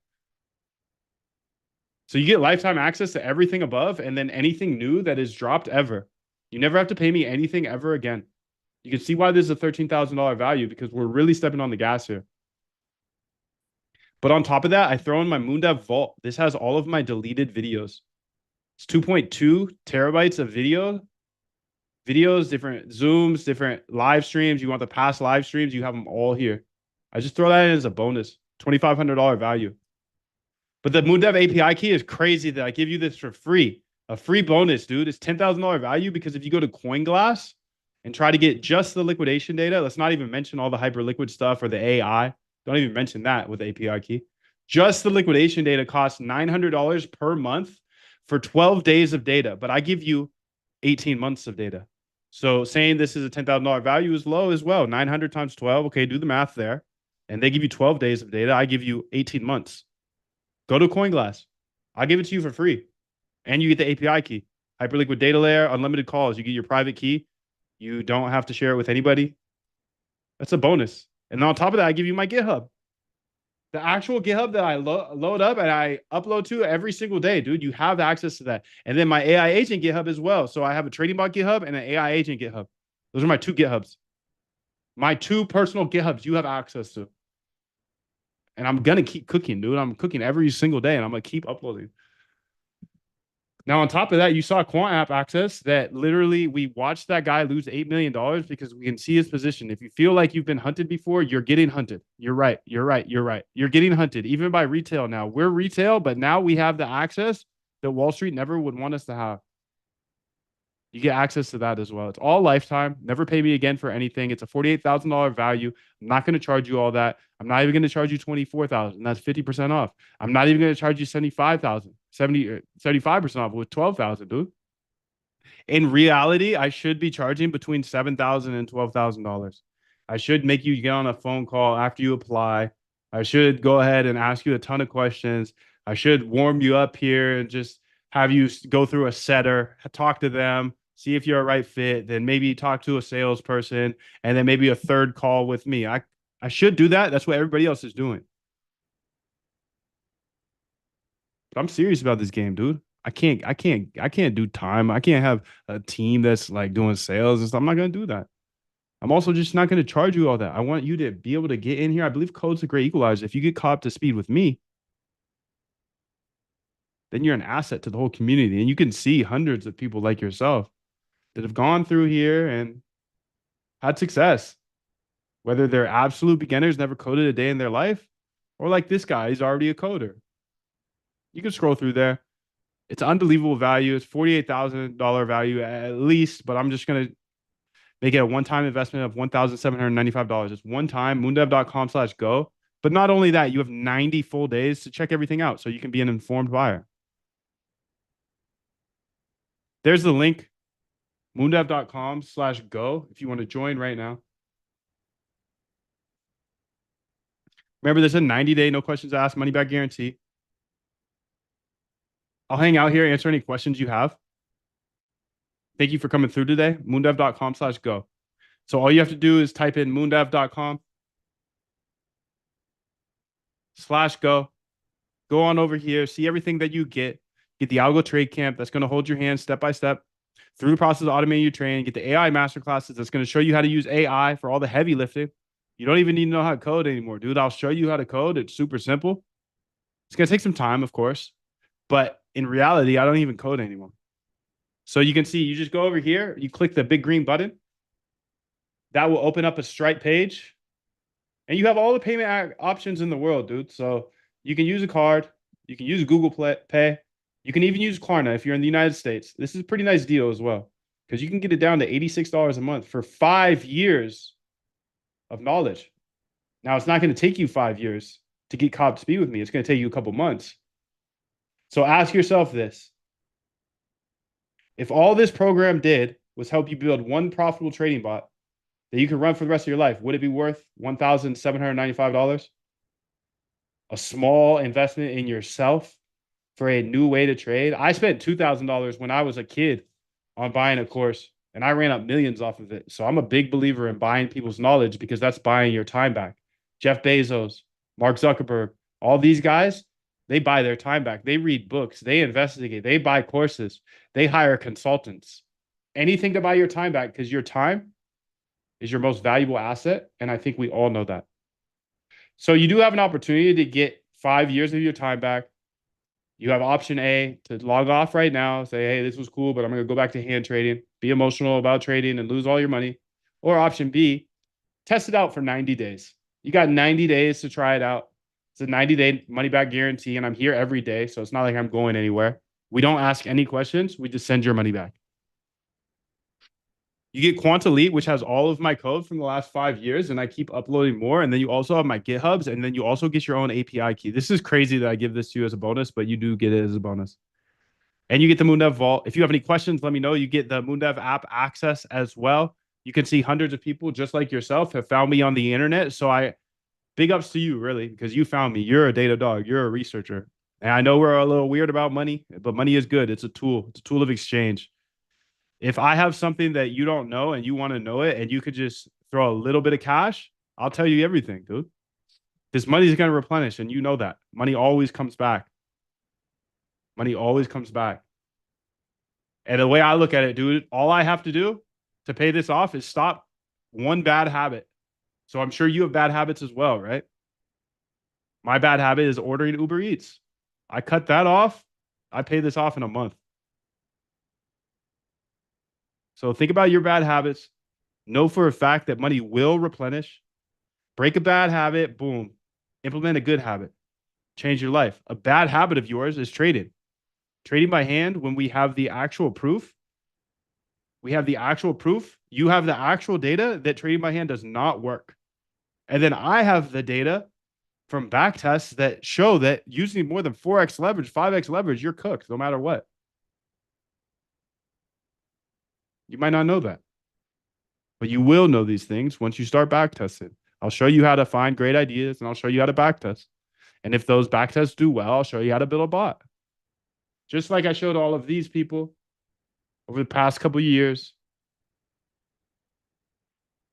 So you get lifetime access to everything above and then anything new that is dropped ever. You never have to pay me anything ever again. You can see why this is a $13,000 value because we're really stepping on the gas here. But on top of that, I throw in my Moondev Vault. This has all of my deleted videos. It's 2.2 terabytes of videos, different Zooms, different live streams. You want the past live streams, you have them all here. I just throw that in as a bonus, $2,500 value. But the Moondev API key is crazy that I give you this for free. A free bonus, dude. It's $10,000 value because if you go to CoinGlass and try to get just the liquidation data, let's not even mention all the Hyperliquid stuff or the AI. Don't even mention that with the API key. Just the liquidation data costs $900 per month for 12 days of data, but I give you 18 months of data. So saying this is a $10,000 value is low as well. 900 times 12. Okay, do the math there. And they give you 12 days of data. I give you 18 months. Go to CoinGlass. I give it to you for free. And you get the API key. Hyperliquid data layer, unlimited calls. You get your private key. You don't have to share it with anybody. That's a bonus. And on top of that, I give you my GitHub. The actual GitHub that I load up and I upload to every single day, dude. You have access to that. And then my AI agent GitHub as well. So I have a trading bot GitHub and an AI agent GitHub. Those are my two GitHubs. My two personal GitHubs you have access to. And I'm going to keep cooking, dude. I'm cooking every single day and I'm going to keep uploading. Now, on top of that, you saw Quant App Access that literally we watched that guy lose $8 million because we can see his position. If you feel like you've been hunted before, you're getting hunted. You're right. You're right. You're right. You're getting hunted, even by retail now. We're retail, but now we have the access that Wall Street never would want us to have. You get access to that as well. It's all lifetime. Never pay me again for anything. It's a $48,000 value. I'm not going to charge you all that. I'm not even going to charge you $24,000. That's 50% off. I'm not even going to charge you $75,000, 75% off with $12,000, dude. In reality, I should be charging between $7,000 and $12,000. I should make you get on a phone call after you apply. I should go ahead and ask you a ton of questions. I should warm you up here and just have you go through a setter, talk to them, see if you're a right fit, then maybe talk to a salesperson, and then maybe a third call with me. I should do that. That's what everybody else is doing. But I'm serious about this game, dude. I can't do time. I can't have a team that's like doing sales and stuff. I'm not gonna do that. I'm also just not gonna charge you all that. I want you to be able to get in here. I believe code's a great equalizer. If you get caught up to speed with me, then you're an asset to the whole community. And you can see hundreds of people like yourself that have gone through here and had success, whether they're absolute beginners, never coded a day in their life, or like this guy, he's already a coder. You can scroll through there. It's unbelievable value. It's $48,000 value at least, but I'm just going to make it a one-time investment of $1,795. It's one time, moondev.com/go. But not only that, you have 90 full days to check everything out so you can be an informed buyer. There's the link, moondev.com/go if you want to join right now. Remember, there's a 90-day, no questions asked, money back guarantee. I'll hang out here, answer any questions you have. Thank you for coming through today. Moondev.com/go. So all you have to do is type in moondev.com/go. Go on over here, see everything that you get the algo trade camp that's going to hold your hand step by step through the process of automating your training, get the AI masterclasses that's going to show you how to use AI for all the heavy lifting. You don't even need to know how to code anymore, dude. I'll show you how to code. It's super simple. It's going to take some time, of course, but in reality, I don't even code anymore. So you can see, you just go over here, you click the big green button. That will open up a Stripe page. And you have all the payment options in the world, dude. So you can use a card. You can use Google Pay. You can even use Klarna if you're in the United States. This is a pretty nice deal as well, because you can get it down to $86 a month for 5 years of knowledge. Now, it's not going to take you 5 years to get caught up to speed with me. It's going to take you a couple months. So ask yourself this. If all this program did was help you build one profitable trading bot that you can run for the rest of your life, would it be worth $1,795? A small investment in yourself for a new way to trade. I spent $2,000 when I was a kid on buying a course, and I ran up millions off of it. So I'm a big believer in buying people's knowledge, because that's buying your time back. Jeff Bezos, Mark Zuckerberg, all these guys, they buy their time back. They read books. They investigate. They buy courses. They hire consultants. Anything to buy your time back, because your time is your most valuable asset. And I think we all know that. So you do have an opportunity to get 5 years of your time back. You have option A to log off right now, say, hey, this was cool, but I'm going to go back to hand trading, be emotional about trading and lose all your money. Or option B, test it out for 90 days. You got 90 days to try it out. It's a 90-day money back guarantee, and I'm here every day, so it's not like I'm going anywhere. We don't ask any questions. We just send your money back. You get Quant Elite, which has all of my code from the last 5 years, and I keep uploading more. And then you also have my GitHubs, and then you also get your own API key. This is crazy that I give this to you as a bonus, but you do get it as a bonus. And you get the MoonDev Vault. If you have any questions, let me know. You get the MoonDev app access as well. You can see hundreds of people just like yourself have found me on the internet. So big ups to you, really, because you found me. You're a data dog. You're a researcher. And I know we're a little weird about money, but money is good. It's a tool. It's a tool of exchange. If I have something that you don't know and you want to know it and you could just throw a little bit of cash, I'll tell you everything, dude. This money is going to replenish, and you know that. Money always comes back. Money always comes back. And the way I look at it, dude, all I have to do to pay this off is stop one bad habit. So I'm sure you have bad habits as well, right? My bad habit is ordering Uber Eats. I cut that off. I pay this off in a month. So think about your bad habits. Know for a fact that money will replenish. Break a bad habit, boom. Implement a good habit. Change your life. A bad habit of yours is trading. Trading by hand when we have the actual proof. We have the actual proof. You have the actual data that trading by hand does not work. And then I have the data from back tests that show that using more than 4x leverage, 5x leverage, you're cooked no matter what. You might not know that, but you will know these things once you start back testing. I'll show you how to find great ideas and I'll show you how to back test. And if those back tests do well, I'll show you how to build a bot. Just like I showed all of these people over the past couple of years.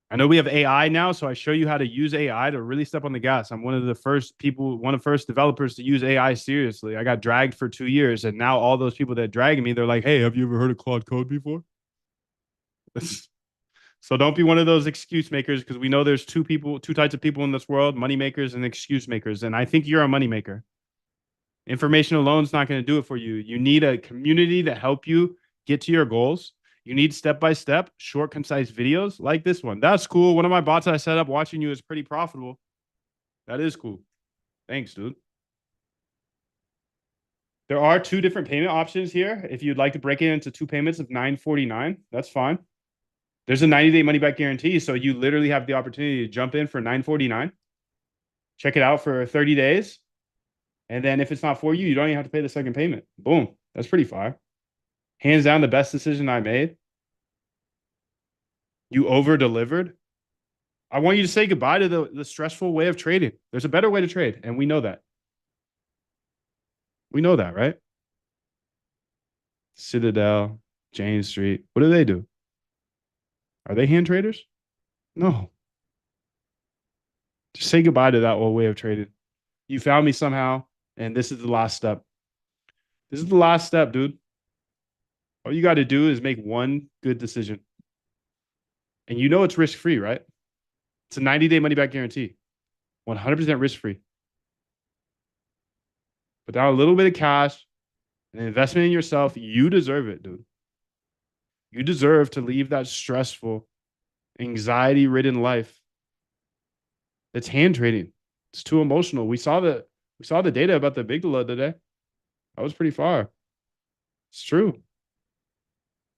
I know we have AI now, so I show you how to use AI to really step on the gas. I'm one of the first people, one of the first developers to use AI seriously. I got dragged for 2 years, and now all those people that drag me, they're like, "Hey, have you ever heard of Claude Code before?" So don't be one of those excuse makers, because we know there's two types of people in this world: money makers and excuse makers. And I think you're a money maker. Information alone is not going to do it for you. You need a community to help you get to your goals. You need step-by-step, short, concise videos like this one. That's cool. One of my bots I set up watching you is pretty profitable. That is cool. Thanks, dude. There are 2 different payment options here. If you'd like to break it into 2 payments of $9.49, that's fine. There's a 90-day money-back guarantee, so you literally have the opportunity to jump in for $9.49, check it out for 30 days, and then if it's not for you, you don't even have to pay the second payment. Boom. That's pretty fire. Hands down, the best decision I made. You over-delivered. I want you to say goodbye to the stressful way of trading. There's a better way to trade, and we know that. We know that, right? Citadel, Jane Street. What do they do? Are they hand traders? No. Just say goodbye to that old way of trading. You found me somehow, and this is the last step. This is the last step, dude. All you got to do is make one good decision. And you know it's risk-free, right? It's a 90-day money-back guarantee. 100% risk-free. Put down a little bit of cash, an investment in yourself. You deserve it, dude. You deserve to leave that stressful, anxiety-ridden life. It's hand trading. It's too emotional. We saw the data about the amygdala today. That was pretty far. It's true.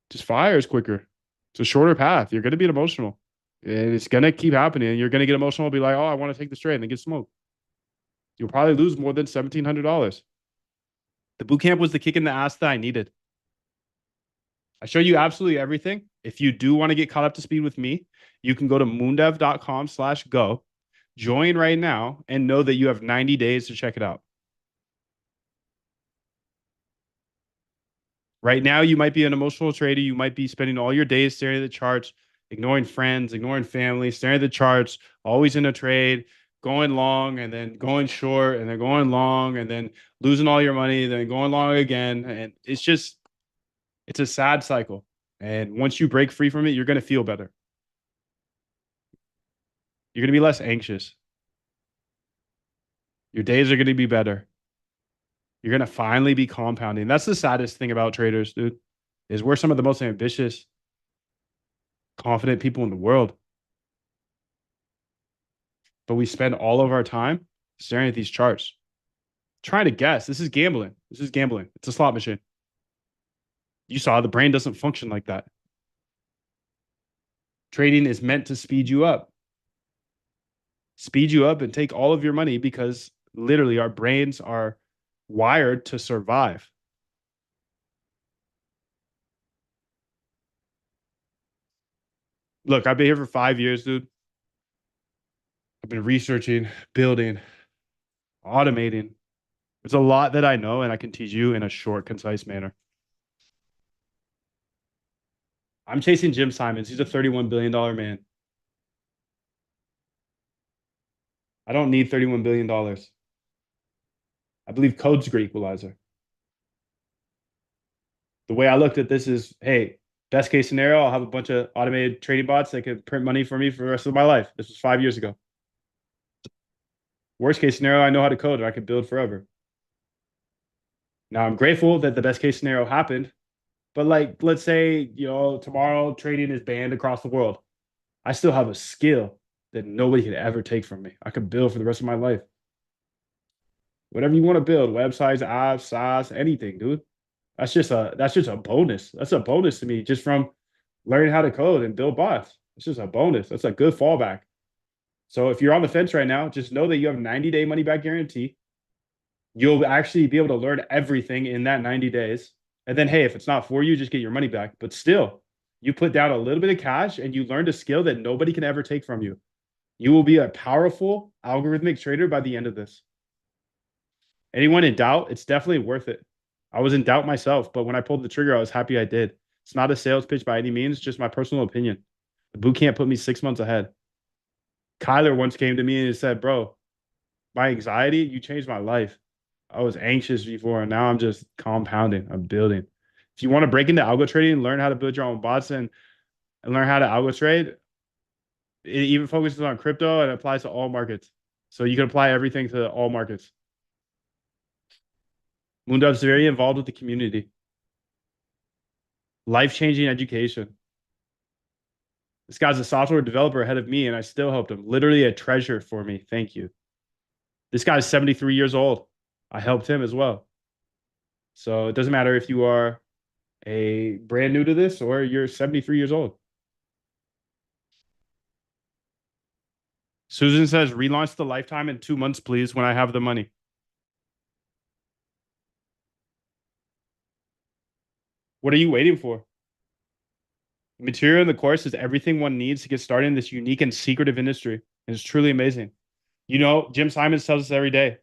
Just fire is quicker. It's a shorter path. You're going to be emotional. And it's going to keep happening. You're going to get emotional and be like, oh, I want to take this trade and then get smoked. You'll probably lose more than $1,700. The bootcamp was the kick in the ass that I needed. I show you absolutely everything. If you do want to get caught up to speed with me, you can go to moondev.com/go, join right now, and know that you have 90 days to check it out. Right now, you might be an emotional trader. You might be spending all your days staring at the charts, ignoring friends, ignoring family, staring at the charts, always in a trade, going long and then going short and then going long and then losing all your money, then going long again. And it's a sad cycle. And once you break free from it, you're going to feel better. You're going to be less anxious. Your days are going to be better. You're going to finally be compounding. That's the saddest thing about traders, dude, is we're some of the most ambitious, confident people in the world. But we spend all of our time staring at these charts, trying to guess. This is gambling. This is gambling. It's a slot machine. You saw the brain doesn't function like that. Trading is meant to speed you up. Speed you up and take all of your money, because literally our brains are wired to survive. Look, I've been here for 5 years, dude. I've been researching, building, automating. There's a lot that I know and I can teach you in a short, concise manner. I'm chasing Jim Simons. He's a $31 billion man. I don't need $31 billion. I believe code's a great equalizer. The way I looked at this is, hey, best case scenario, I'll have a bunch of automated trading bots that can print money for me for the rest of my life. This was 5 years ago. Worst case scenario, I know how to code and I can build forever. Now I'm grateful that the best case scenario happened, but like, let's say, tomorrow trading is banned across the world. I still have a skill that nobody could ever take from me. I could build for the rest of my life. Whatever you want to build, websites, apps, SaaS, anything, dude. That's just a bonus. That's a bonus to me just from learning how to code and build bots. It's just a bonus. That's a good fallback. So if you're on the fence right now, just know that you have 90-day money back guarantee. You'll actually be able to learn everything in that 90 days. And then, hey, if it's not for you, just get your money back. But still, you put down a little bit of cash and you learned a skill that nobody can ever take from you. You will be a powerful algorithmic trader by the end of this. Anyone in doubt, it's definitely worth it. I was in doubt myself, but when I pulled the trigger, I was happy I did. It's not a sales pitch by any means, just my personal opinion. The boot camp put me 6 months ahead. Kyler once came to me and said, bro, my anxiety, you changed my life. I was anxious before, and now I'm just compounding. I'm building. If you want to break into algo trading, learn how to build your own bots and learn how to algo trade, it even focuses on crypto and applies to all markets. So you can apply everything to all markets. Moondov's very involved with the community. Life-changing education. This guy's a software developer ahead of me, and I still helped him. Literally a treasure for me. Thank you. This guy's 73 years old. I helped him as well. So it doesn't matter if you are a brand new to this or you're 73 years old. Susan says, relaunch the lifetime in 2 months, please, when I have the money. What are you waiting for? The material in the course is everything one needs to get started in this unique and secretive industry. And it's truly amazing. Jim Simons tells us every day,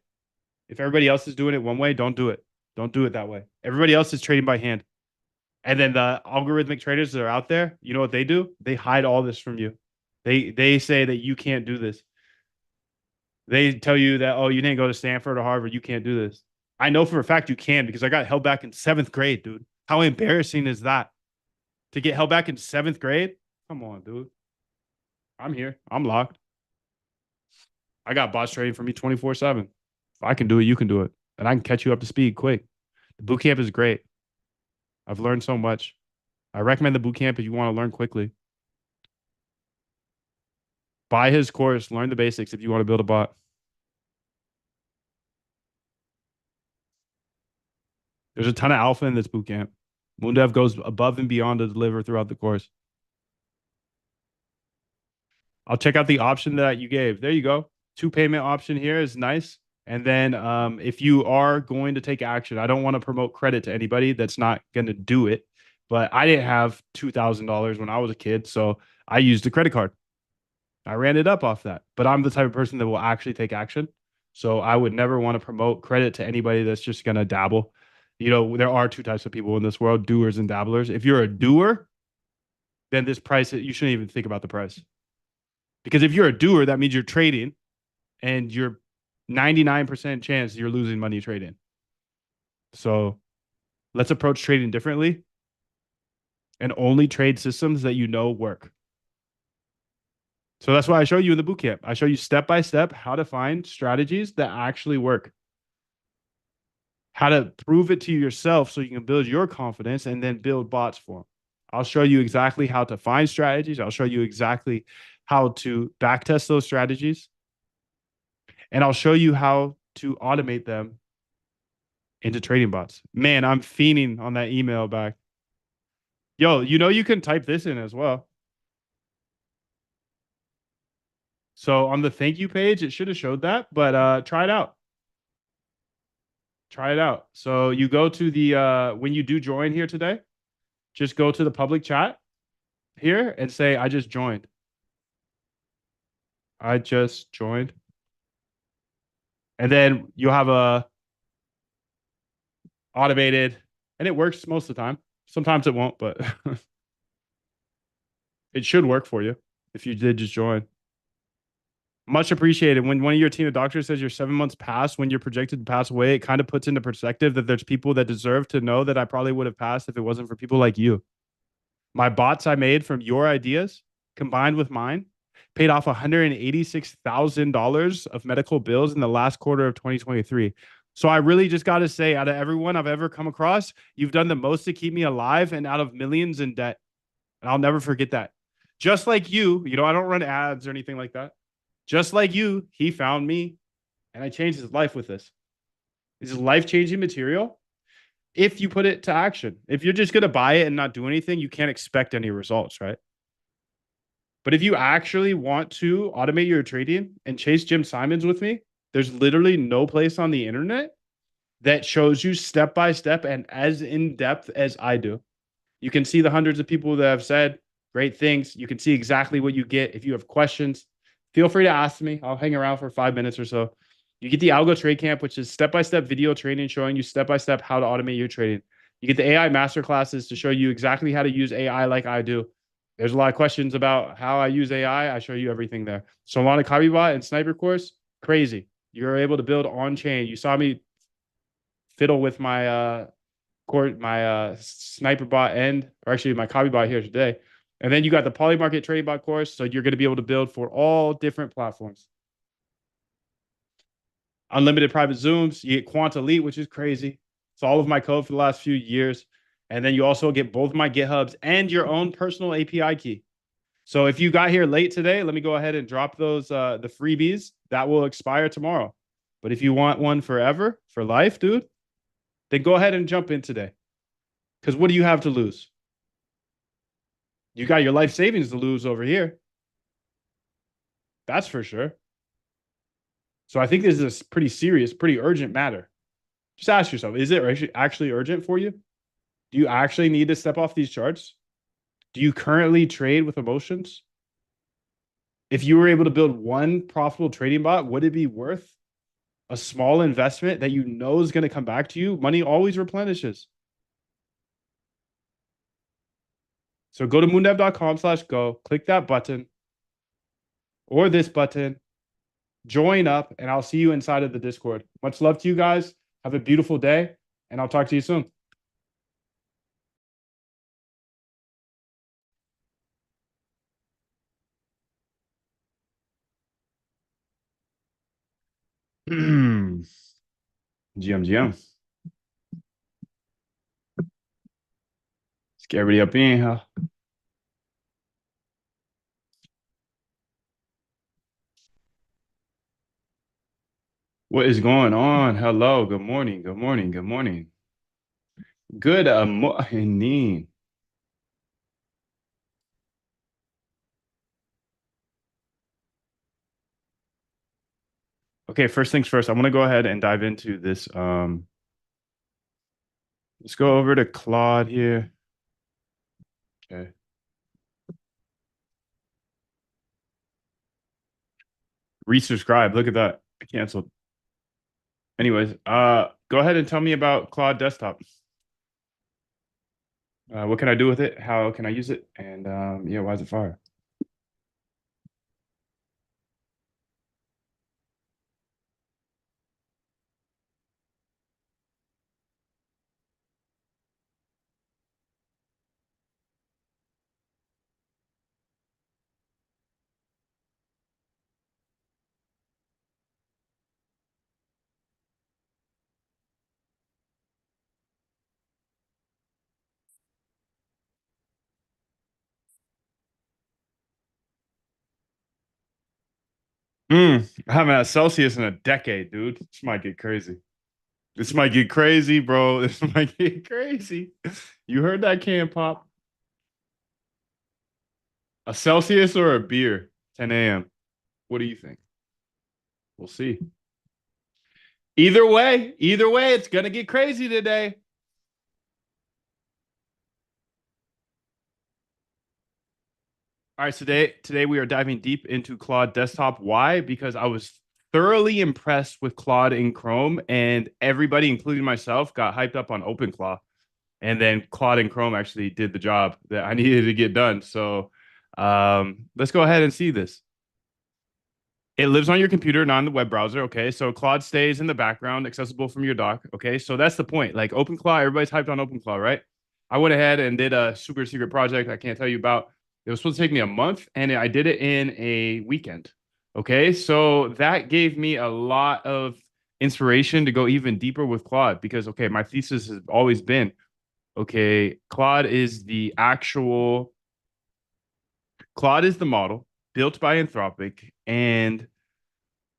if everybody else is doing it one way, don't do it. Don't do it that way. Everybody else is trading by hand. And then the algorithmic traders that are out there, you know what they do? They hide all this from you. They say that you can't do this. They tell you that, oh, you didn't go to Stanford or Harvard. You can't do this. I know for a fact you can because I got held back in 7th grade, dude. How embarrassing is that? To get held back in 7th grade? Come on, dude. I'm here. I'm locked. I got bots trading for me 24/7. If I can do it, you can do it. And I can catch you up to speed quick. The boot camp is great. I've learned so much. I recommend the boot camp if you want to learn quickly. Buy his course, learn the basics if you want to build a bot. There's a ton of alpha in this boot camp. Moondev goes above and beyond to deliver throughout the course. I'll check out the option that you gave. There you go. 2 payment option here is nice. And then if you are going to take action, I don't want to promote credit to anybody that's not going to do it. But I didn't have $2,000 when I was a kid. So I used a credit card. I ran it up off that. But I'm the type of person that will actually take action. So I would never want to promote credit to anybody that's just going to dabble. There are two types of people in this world, doers and dabblers. If you're a doer, then this price, you shouldn't even think about the price. Because if you're a doer, that means you're trading and you're 99% chance you're losing money trading. So let's approach trading differently and only trade systems that you know work. So that's why I show you in the bootcamp. I show you step by step how to find strategies that actually work, how to prove it to yourself so you can build your confidence and then build bots for them. I'll show you exactly how to find strategies. I'll show you exactly how to backtest those strategies. And I'll show you how to automate them into trading bots. Man, I'm fiending on that email back. Yo, you can type this in as well. So on the thank you page, it should have showed that, but try it out. Try it out. So you go to the when you do join here today, just go to the public chat, here and say, I just joined. I just joined. And then you'll have a automated, and it works most of the time. Sometimes it won't, but it should work for you if you did just join. Much appreciated. When one of your team of doctors says you're 7 months past when you're projected to pass away, it kind of puts into perspective that there's people that deserve to know that I probably would have passed if it wasn't for people like you. My bots I made from your ideas combined with mine paid off $186,000 of medical bills in the last quarter of 2023. So I really just got to say, out of everyone I've ever come across, you've done the most to keep me alive and out of millions in debt. And I'll never forget that. Just like you, I don't run ads or anything like that. Just like you, he found me and I changed his life with this. This is life-changing material if you put it to action. If you're just going to buy it and not do anything, you can't expect any results, right? But if you actually want to automate your trading and chase Jim Simons with me, there's literally no place on the internet that shows you step by step and as in depth as I do. You can see the hundreds of people that have said great things. You can see exactly what you get. If you have questions, feel free to ask me. I'll hang around for 5 minutes or so. You get the Algo Trade Camp, which is step-by-step video training showing you step-by-step how to automate your trading. You get the AI masterclasses to show you exactly how to use AI like I do. There's a lot of questions about how I use AI. I show you everything there. Solana Copybot and Sniper course, crazy. You're able to build on chain. You saw me fiddle with my Sniper bot or actually my Copybot here today. And then you got the Polymarket Trading Bot course. So you're going to be able to build for all different platforms. Unlimited private Zooms. You get Quant Elite, which is crazy. It's all of my code for the last few years. And then you also get both my GitHubs and your own personal API key. So if you got here late today, let me go ahead and drop those, the freebies that will expire tomorrow. But if you want one forever, for life, dude, then go ahead and jump in today. Because what do you have to lose? You got your life savings to lose over here. That's for sure. So I think this is a pretty serious, pretty urgent matter. Just ask yourself, is it actually urgent for you? Do you actually need to step off these charts? Do you currently trade with emotions? If you were able to build one profitable trading bot, would it be worth a small investment that you know is going to come back to you? Money always replenishes. So go to moondev.com/go, click that button or this button, join up, and I'll see you inside of the Discord. Much love to you guys. Have a beautiful day, and I'll talk to you soon. GM. Let's get everybody up in, huh? What is going on? Hello. Good morning. Good morning. Good morning. Good morning. Okay, first things first, I want to go ahead and dive into this. Let's go over to Claude here. Okay. Resubscribe. Look at that. I canceled. Anyways, go ahead and tell me about Claude Desktop. What can I do with it? How can I use it? And yeah, why is it fire? I haven't had Celsius in a decade, dude. This might get crazy. This might get crazy, bro. This might get crazy. You heard that can pop? A Celsius or a beer? 10 a.m. What do you think? We'll see. Either way, it's gonna get crazy today. All right, today we are diving deep into Claude Desktop. Why? Because I was thoroughly impressed with Claude in Chrome, and everybody, including myself, got hyped up on OpenClaw. And then Claude in Chrome actually did the job that I needed to get done. So let's go ahead and see this. It lives on your computer, not in the web browser. Okay. So Claude stays in the background, accessible from your dock. Okay. So that's the point. Like OpenClaw, everybody's hyped on OpenClaw, right? I went ahead and did a super secret project I can't tell you about. It was supposed to take me a month and I did it in a weekend. Okay. So that gave me a lot of inspiration to go even deeper with Claude because, okay, my thesis has always been okay, Claude is the model built by Anthropic, and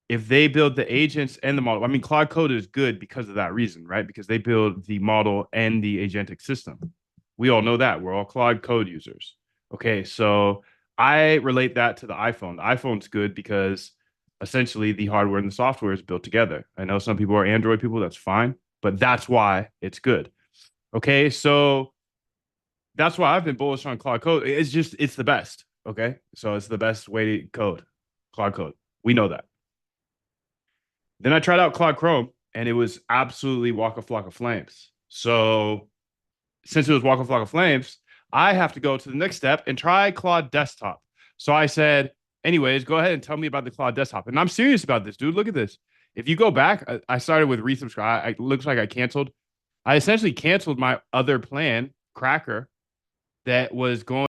if they build the agents and the model, I mean, Claude Code is good because of that reason, right? Because they build the model and the agentic system. We all know that. We're all Claude Code users. Okay, so I relate that to the iPhone. The iPhone's good because essentially the hardware and the software is built together. I know some people are Android people, that's fine, but that's why it's good. Okay, so that's why I've been bullish on Claude Code. It's the best. Okay, so it's the best way to code, Claude Code. We know that. Then I tried out Claude Chrome, and it was absolutely walk a flock of flames. So since it was walk a flock of flames, I have to go to the next step and try Claude Desktop. So I said, anyways, go ahead and tell me about the Claude Desktop. And I'm serious about this, dude. Look at this. If you go back, I started with resubscribe. It looks like I canceled. I essentially canceled my other plan, Cracker, that was going